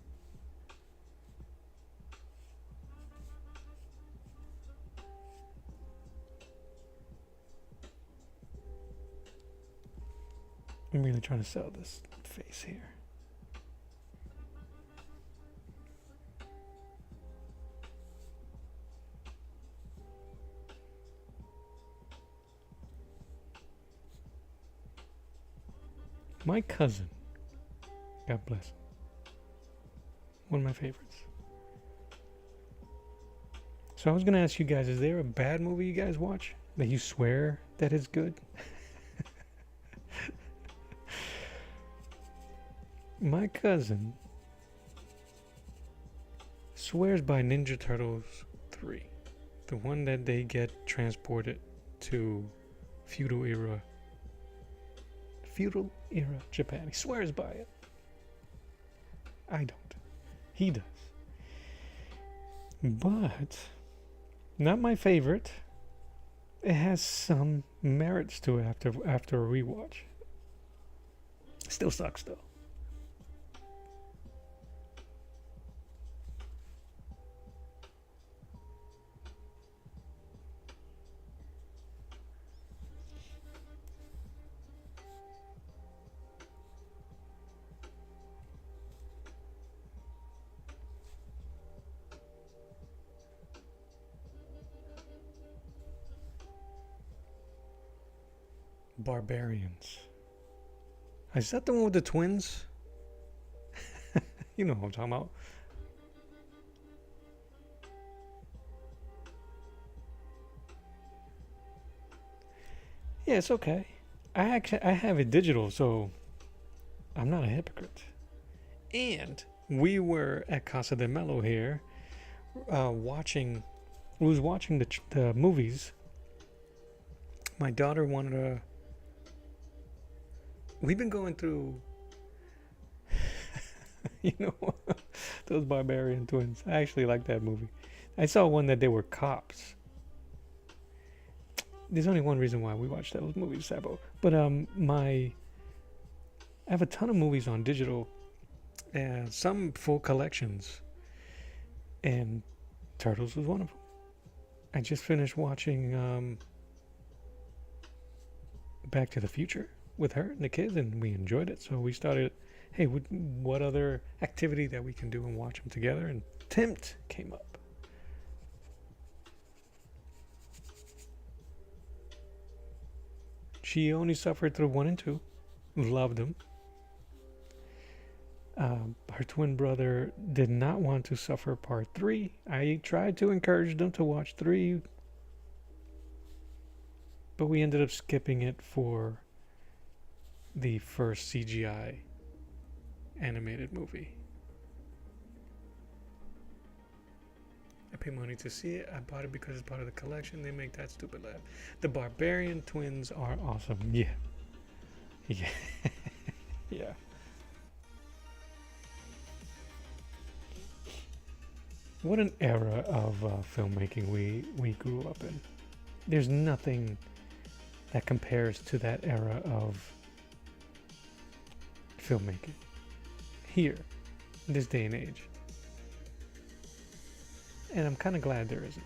I'm really trying to sell this face here. My cousin, God bless him, one of my favorites. So I was going to ask you guys, is there a bad movie you guys watch that you swear that is good? My cousin swears by Ninja Turtles 3. The one that they get transported to feudal era Japan. He swears by it. I don't. He does. But Not my favorite. It has some merits to it after a rewatch. Still sucks though. Barbarians. Is that the one with the twins? You know what I'm talking about. Yeah, it's okay. I have it digital, so I'm not a hypocrite. And we were at Casa de Mello here, watching. We was watching the movies. My daughter wanted to. We've been going through, you know, those barbarian twins. I actually like that movie. I saw one that they were cops. There's only one reason why we watched those movies, Sabo. But I have a ton of movies on digital, and some full collections, and Turtles was one of them. I just finished watching Back to the Future with her and the kids, and we enjoyed it. So we started, hey, what other activity that we can do and watch them together? And Tempt came up. She only suffered through 1 and 2, loved them. Her twin brother did not want to suffer part 3. I tried to encourage them to watch 3, but we ended up skipping it for the first CGI animated movie. I paid money to see it. I bought it because it's part of the collection. They make that stupid laugh. The Barbarian twins are awesome. Yeah. Yeah. Yeah. What an era of filmmaking we grew up in. There's nothing that compares to that era of filmmaking here in this day and age. And I'm kind of glad there isn't.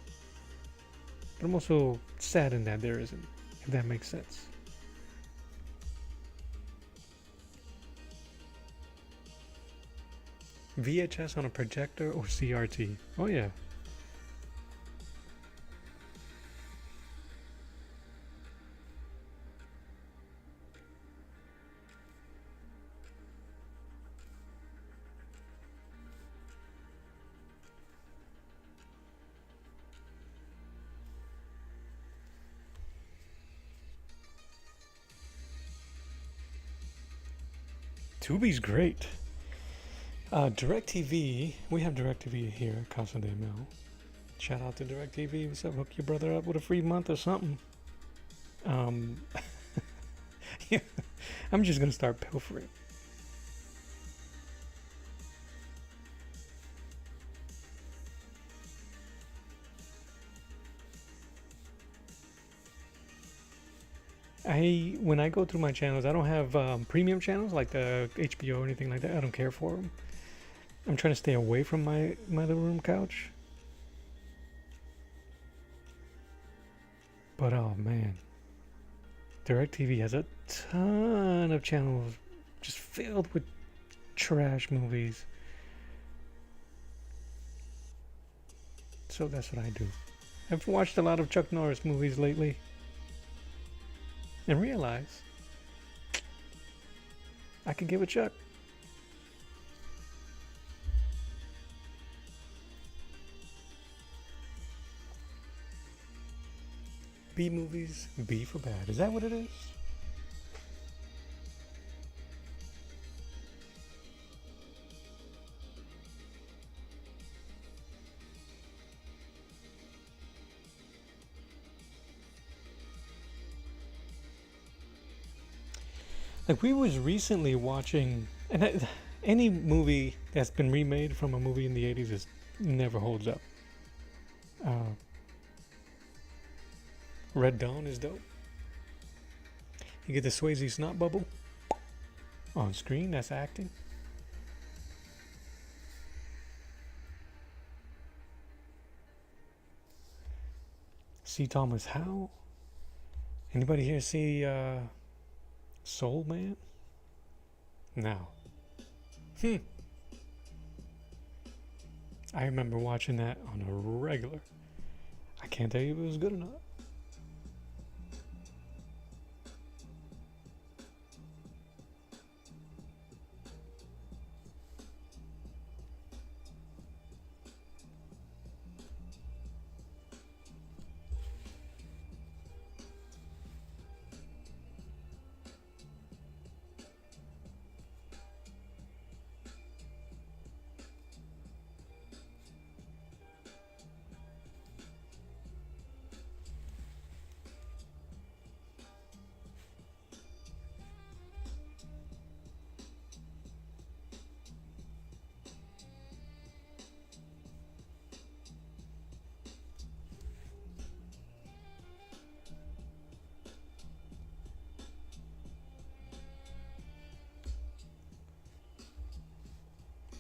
But I'm also saddened that there isn't, if that makes sense. VHS on a projector or CRT? Oh yeah. Tubi's great. DirecTV, we have DirecTV here at Casa de Mel. Shout out to DirecTV. What's up? Hook your brother up with a free month or something. Yeah, I'm just gonna start pilfering. When I go through my channels, I don't have premium channels like the HBO or anything like that. I don't care for them. I'm trying to stay away from my living room couch. But oh man, DirecTV has a ton of channels just filled with trash movies. So that's what I do. I've watched a lot of Chuck Norris movies lately and realize I could give a Chuck. B movies, B for bad. Is that what it is? Like we was recently watching, and any movie that's been remade from a movie in the 80s is never holds up. Red Dawn is dope. You get the Swayze snot bubble on screen. That's acting. C. Thomas Howell. Anybody here see Soul Man? No. I remember watching that on a regular. I can't tell you if it was good or not.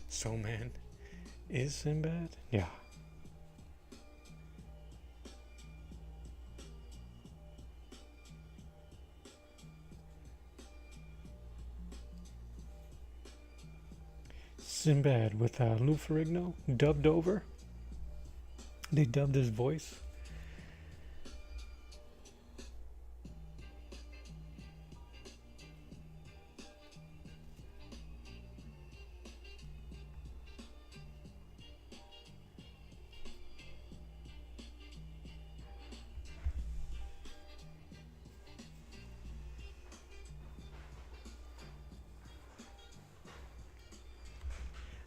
Soul Man is Sinbad? Yeah. Sinbad with Lou Ferrigno dubbed over. They dubbed his voice.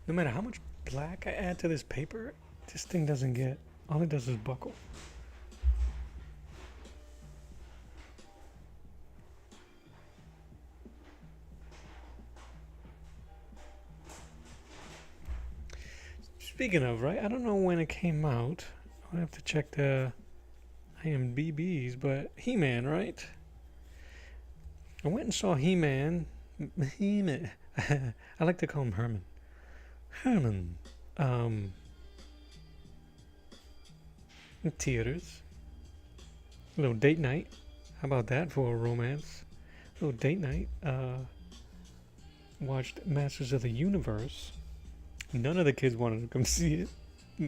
No matter how much black I add to this paper, this thing doesn't get, all it does is buckle. Speaking of, right, I don't know when it came out. I'll have to check the IMDb's, but He-Man, right? I went and saw He-Man. He-Man. I like to call him Herman. Herman, in theaters. A little date night. How about that for a romance? A little date night. Watched Masters of the Universe. None of the kids wanted to come see it.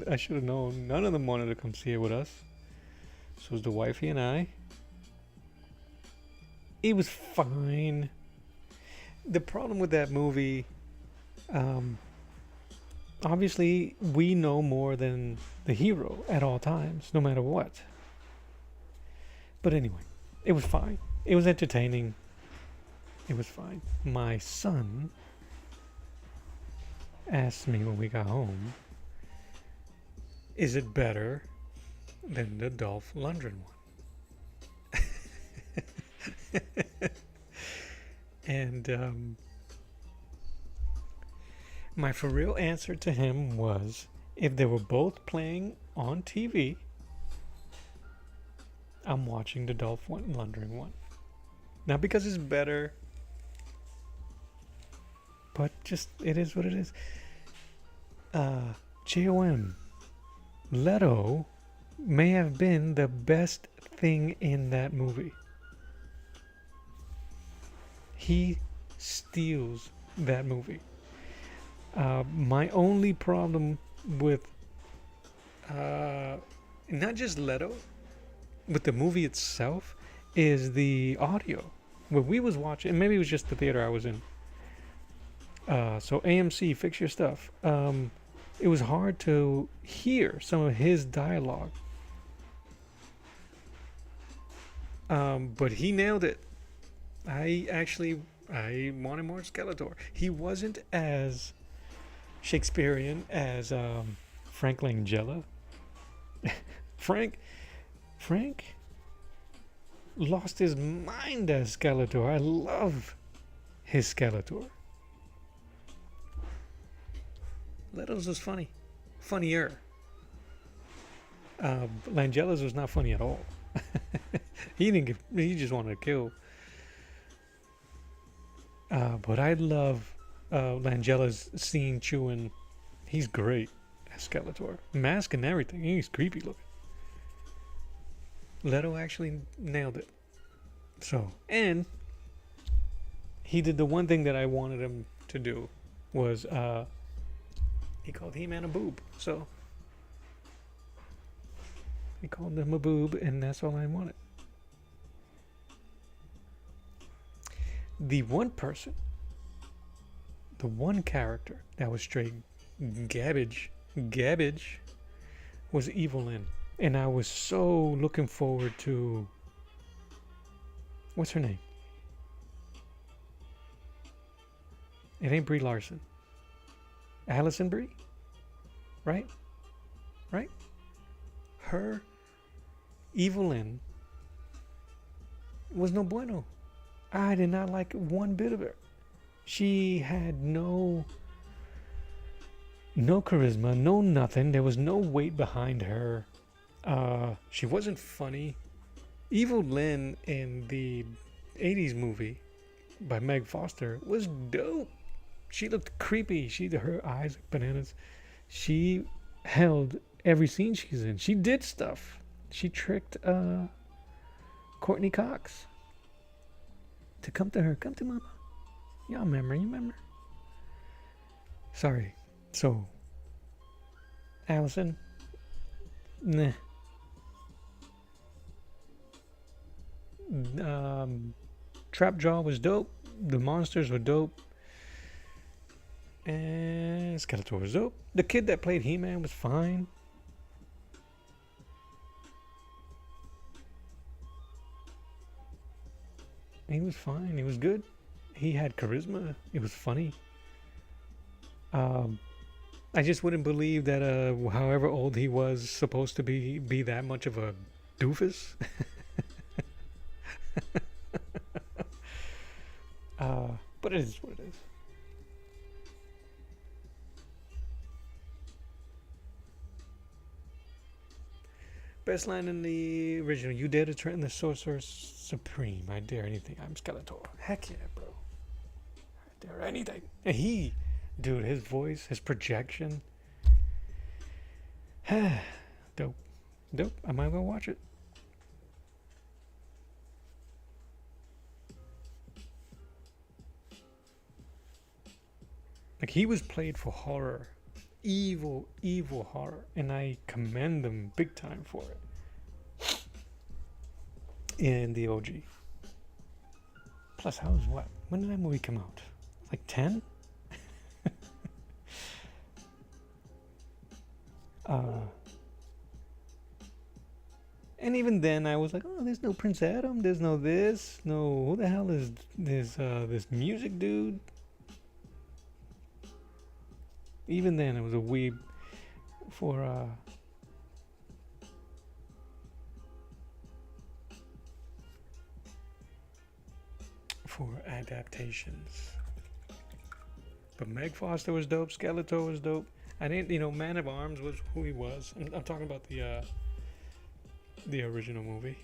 I should have known. None of them wanted to come see it with us. So it was the wifey and I. It was fine. The problem with that movie, obviously, we know more than the hero at all times, no matter what. But anyway, it was fine. It was entertaining. It was fine. My son asked me when we got home, is it better than the Dolph Lundgren one? And my for real answer to him was, if they were both playing on TV, I'm watching the Dolph Lundgren one. Not because it's better, but just it is what it is. JOM, Leto may have been the best thing in that movie. He steals that movie. My only problem with not just Leto, with the movie itself, is the audio. When we was watching, and maybe it was just the theater I was in. So AMC, fix your stuff. It was hard to hear some of his dialogue. But he nailed it. I wanted more Skeletor. He wasn't as Shakespearean as Frank Langella. Frank lost his mind as Skeletor. I love his Skeletor. Leto's was funny. Funnier. Langella's was not funny at all. He didn't get. He just wanted to kill. But I love Langella's scene chewing. He's great as Skeletor, mask and everything. He's creepy looking. Leto actually nailed it. So, and he did the one thing that I wanted him to do was he called He-Man a boob. So he called him a boob, and that's all I wanted. The one person, the one character that was straight garbage, was Evelyn. And I was so looking forward to, what's her name? It ain't Brie Larson. Allison Brie? Right? Right? Her, Evelyn, was no bueno. I did not like one bit of her. She had no charisma, no nothing. There was no weight behind her. She wasn't funny. Evil Lynn in the 80s movie by Meg Foster was dope. She looked creepy. Her eyes like bananas. She held every scene she's in. She did stuff. She tricked Courtney Cox to come to her. Come to Mama. Y'all remember? You remember? Sorry. So, Allison, nah. Trapjaw was dope. The monsters were dope. And Skeletor was dope. The kid that played He-Man was fine. He was fine. He was good. He had charisma. It was funny. I just wouldn't believe that however old he was supposed to be that much of a doofus. But it is what it is. Best line in the original: "You dare to threaten the Sorcerer Supreme? I dare anything. I'm Skeletor." Heck yeah, bro. I dare anything. And dude, his voice, his projection. Dope. I might go watch it. Like, he was played for horror. Evil horror. And I commend them big time for it. In the OG. Plus, when did that movie come out? Like 10? And even then I was like, oh, there's no Prince Adam, there's no this, no, who the hell is this music dude? Even then it was a weeb for adaptations. But Meg Foster was dope, Skeletor was dope. I didn't, Man of Arms was who he was. I'm talking about the original movie.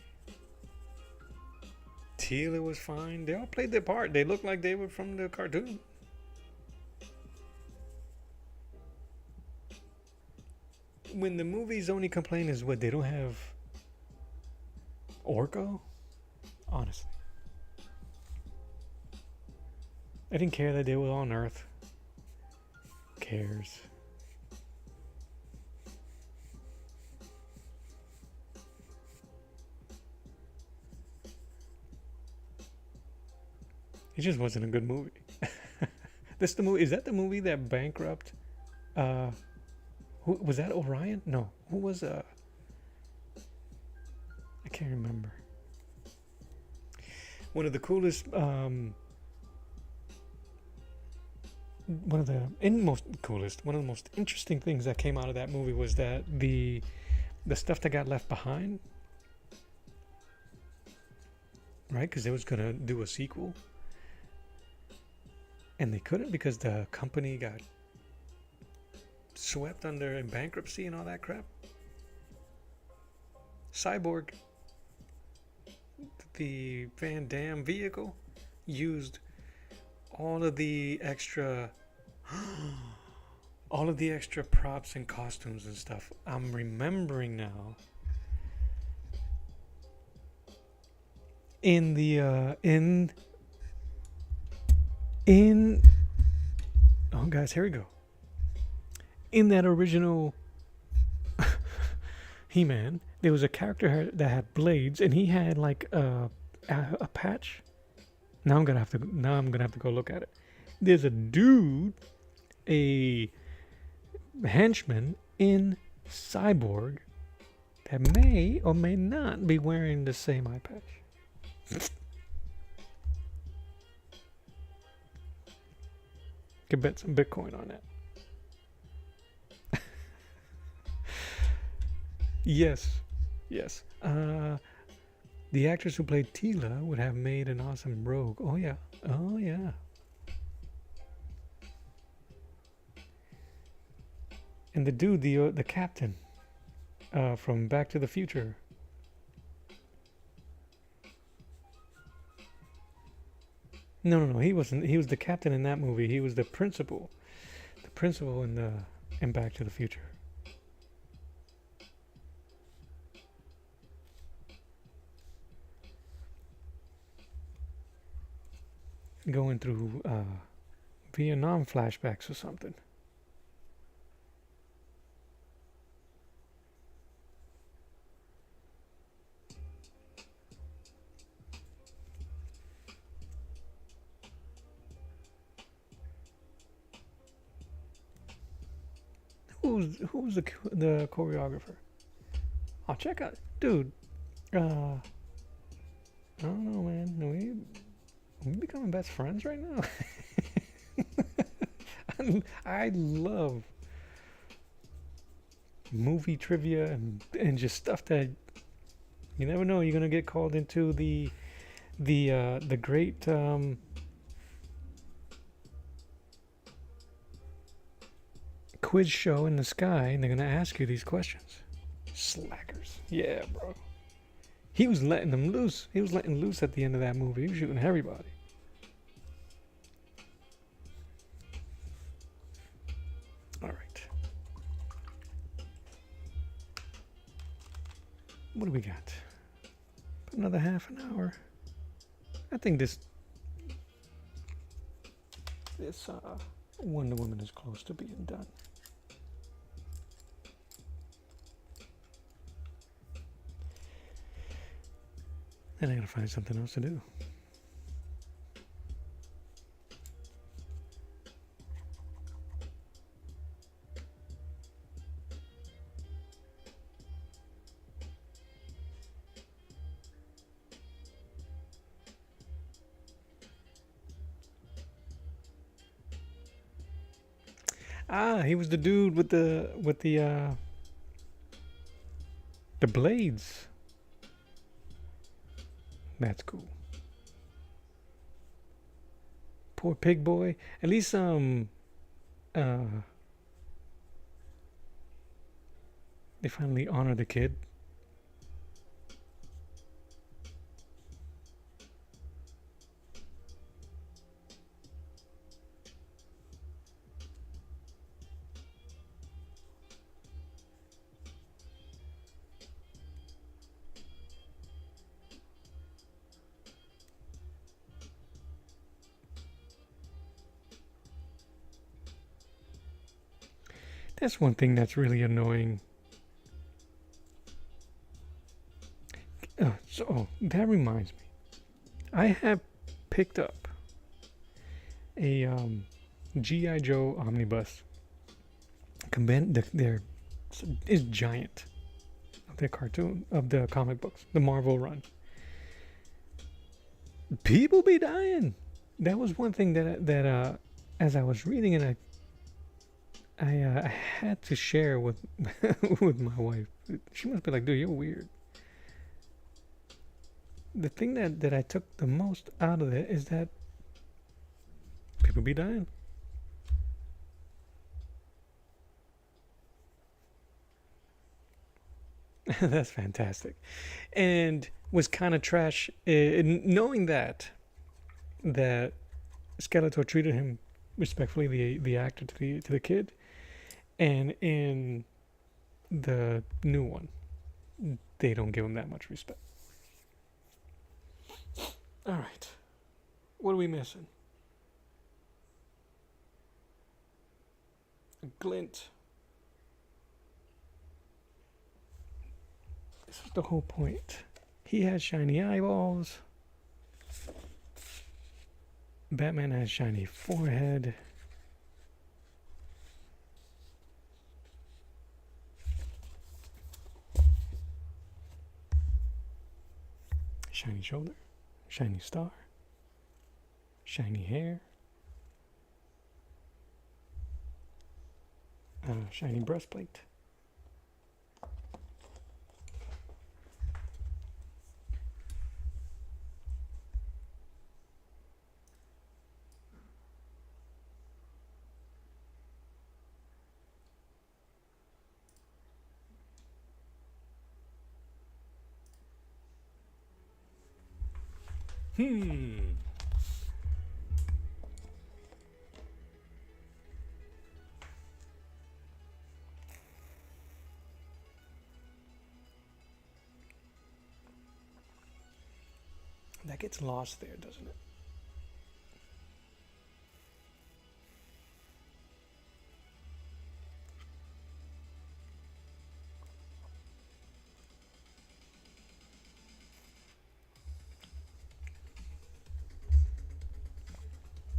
Teela was fine. They all played their part. They looked like they were from the cartoon. When the movie's only complaint is what, they don't have Orko? Honestly. I didn't care that they were on Earth. Who cares? It just wasn't a good movie. Is that the movie that bankrupt? Who was that? Orion? No. Who was I can't remember. One of the coolest one of the most interesting things that came out of that movie was that the stuff that got left behind, right? Because they was gonna do a sequel, and they couldn't because the company got swept under in bankruptcy and all that crap. Cyborg the Van Damme vehicle used all of the extra all of the extra props and costumes and stuff. I'm remembering now. In the in oh guys, here we go. In that original He-Man, there was a character that had blades, and he had like a patch. Now I'm gonna have to go look at it. There's a dude, a henchman in Cyborg that may or may not be wearing the same eye patch. Could bet some Bitcoin on that. Yes. The actress who played Tila would have made an awesome rogue. Oh yeah. And the dude, the captain, from Back to the Future. No. He wasn't. He was the captain in that movie. He was the principal. The principal in Back to the Future. Going through Vietnam flashbacks or something. Who's the choreographer? I'll check out, dude. I don't know, man. Are we becoming best friends right now? I love movie trivia and just stuff that you never know. You're gonna get called into the great quiz show in the sky, and they're gonna ask you these questions. Slackers. Yeah, bro. He was letting them loose. He was letting loose at the end of that movie. He was shooting everybody. All right. What do we got? Another half an hour. I think this Wonder Woman is close to being done. Then I gotta find something else to do. He was the dude with the blades. That's cool. Poor pig boy. At least they finally honor the kid. That's one thing that's really annoying. So that reminds me. I have picked up a G.I. Joe omnibus. It's giant of the cartoon, of the comic books, the Marvel run. People be dying. That was one thing that as I was reading it, I had to share with with my wife. She must be like, dude, you're weird. The thing that I took the most out of it is that people be dying. That's fantastic. And was kind of trash, knowing that Skeletor treated him respectfully, the actor, to the kid, and in the new one, they don't give him that much respect. All right, what are we missing? A glint. This is the whole point. He has shiny eyeballs. Batman has shiny forehead. Shiny shoulder. Shiny star. Shiny hair. Shiny breastplate. That gets lost there, doesn't it?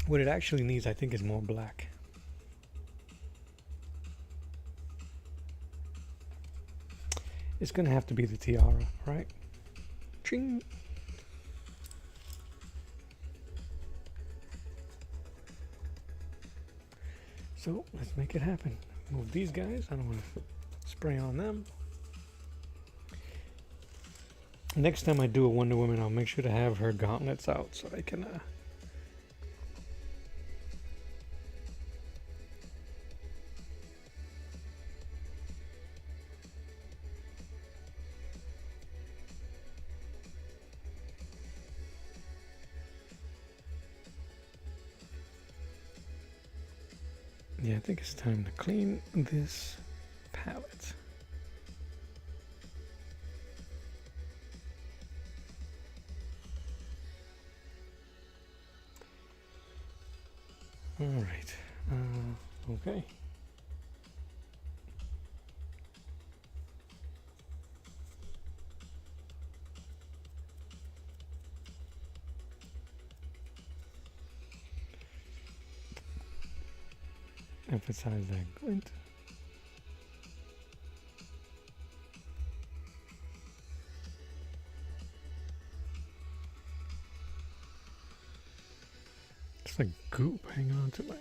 What it actually needs, I think, is more black. It's gonna have to be the tiara, right? Ching. So let's make it happen. Move these guys. I don't want to spray on them. Next time I do a Wonder Woman, I'll make sure to have her gauntlets out so I can yeah, I think it's time to clean this palette. All right. Okay. Emphasize that glint. It's like goop hanging on to my.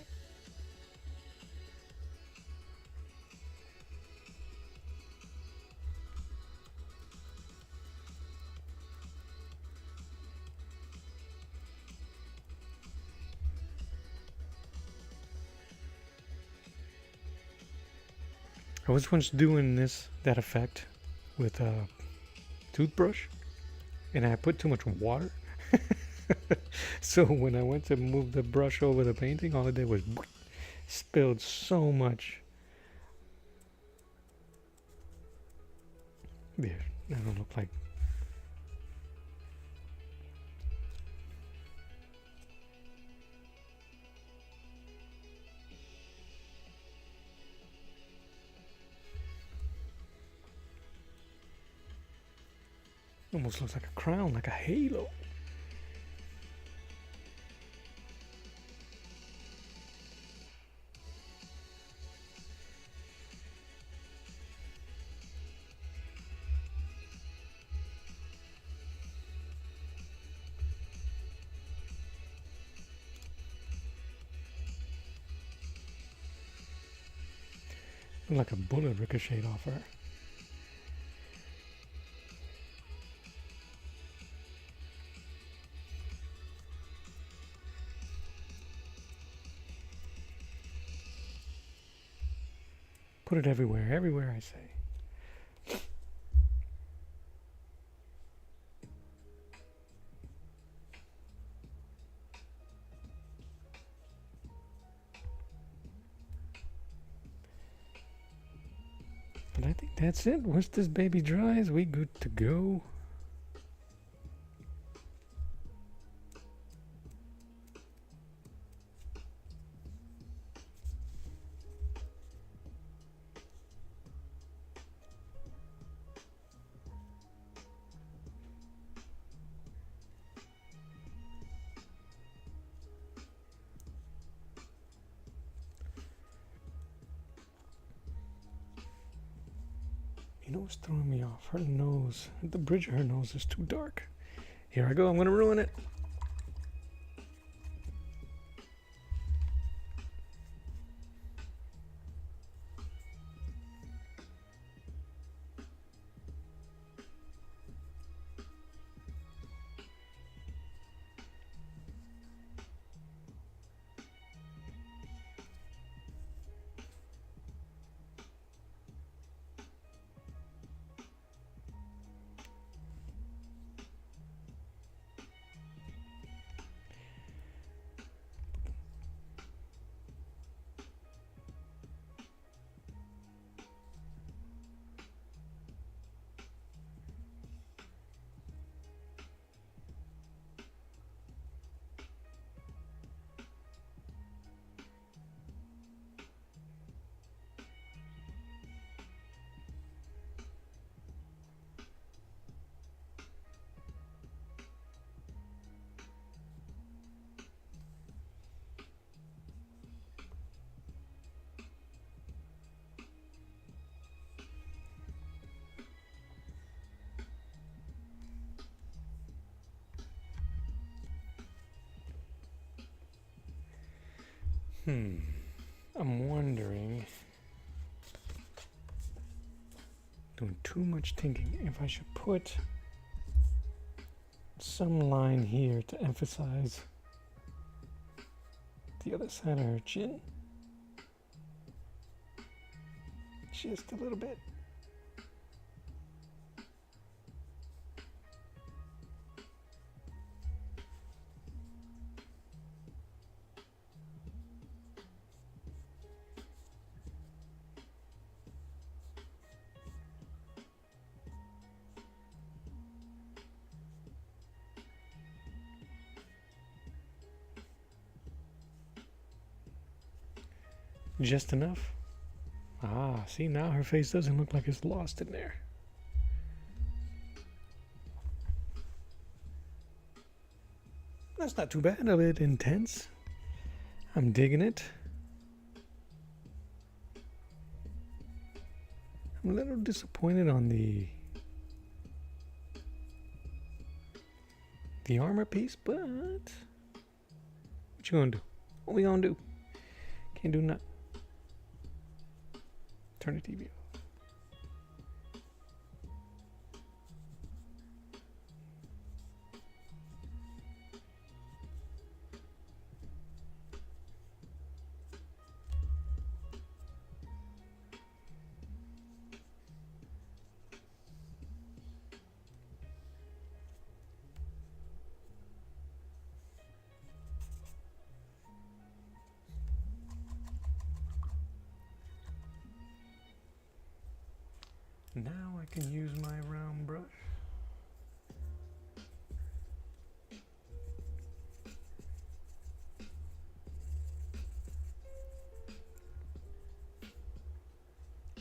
I was once doing that effect with a toothbrush, and I put too much water. So when I went to move the brush over the painting, all I did was spilled so much. There, I don't look like. Almost looks like a crown, like a halo. Like a bullet ricocheted off her. Put it everywhere, everywhere I say. think that's it. Once this baby dries, we good to go. You know what's throwing me off? Her nose. The bridge of her nose is too dark. Here I go. I'm going to ruin it. I'm wondering, doing too much thinking, if I should put some line here to emphasize the other side of her chin. Just a little bit. Just enough. Ah, see, now her face doesn't look like it's lost in there. That's not too bad. A bit intense. I'm digging it. I'm a little disappointed on the armor piece, but what you gonna do? What we gonna do? Can't do nothing. Turn the TV off. Now I can use my round brush.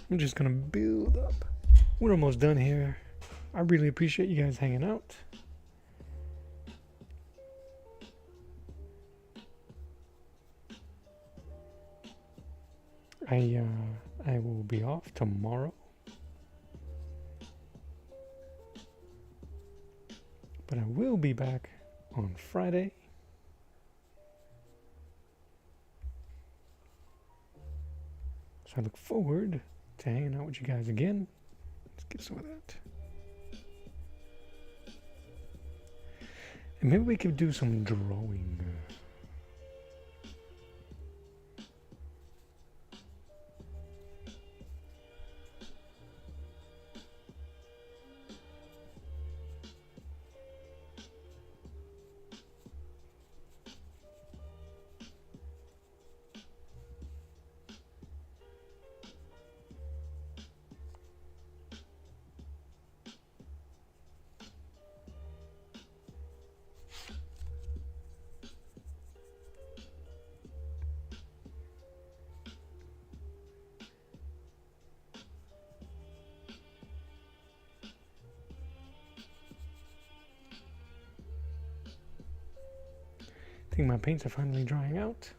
I'm just gonna build up. We're almost done here. I really appreciate you guys hanging out. I will be off tomorrow. But I will be back on Friday. So I look forward to hanging out with you guys again. Let's get some of that. And maybe we could do some drawing. I think my paints are finally drying out.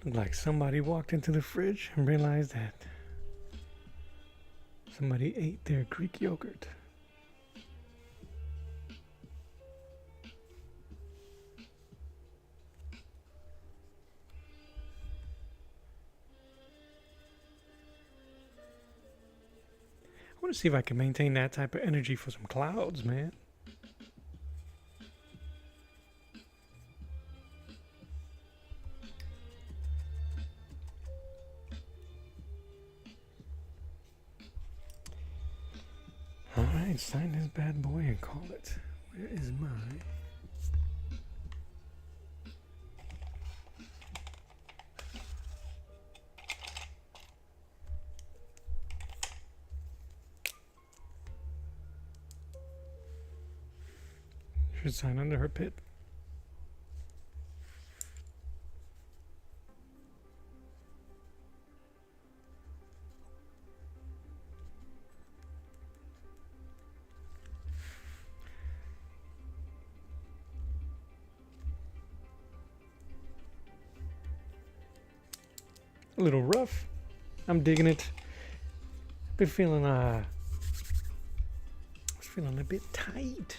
Looked like somebody walked into the fridge and realized that somebody ate their Greek yogurt. I want to see if I can maintain that type of energy for some clouds, man. Alright, sign this bad boy and call it. Where is my... Should sign under her pit. A little rough. I'm digging it. Been feeling I was feeling a bit tight.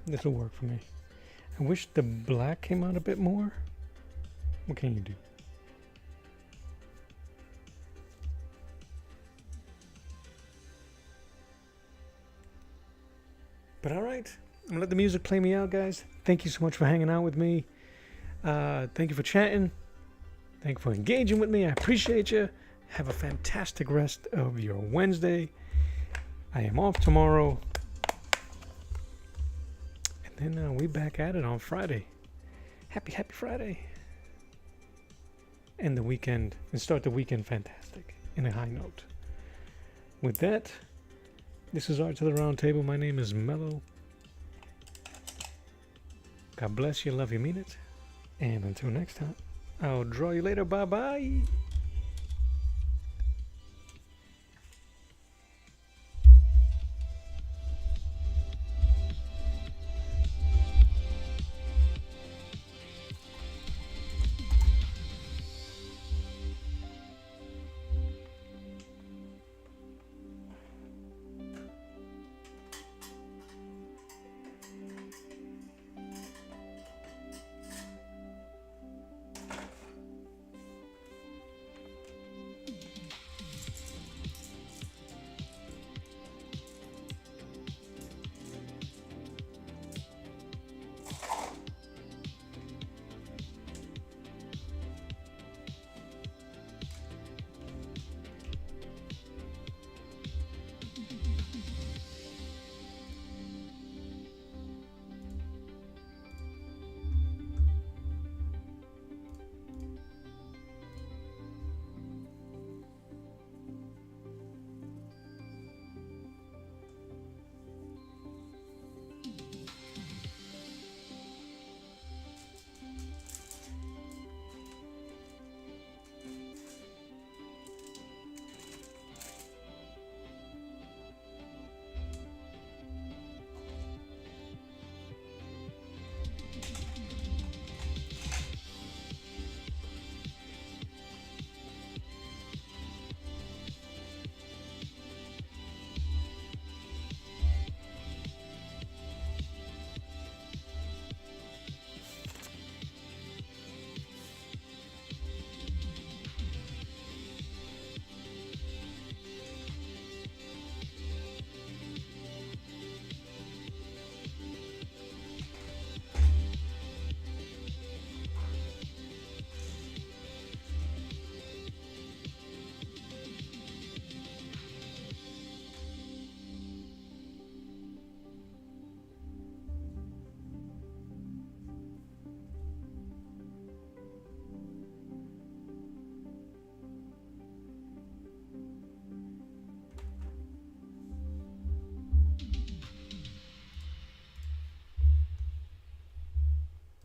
This will work for me. I wish the black came out a bit more. What can you do? But all right, I'm gonna let the music play me out, guys. Thank you so much for hanging out with me. Thank you for chatting. Thank you for engaging with me. I appreciate you. Have a fantastic rest of your Wednesday. I am off tomorrow. And then we back at it on Friday. Happy Friday. And the weekend, and start the weekend fantastic in a high note. With that, this is Art to the Round Table. My name is Mello. God bless you, love you, mean it. And until next time, I'll draw you later. Bye-bye.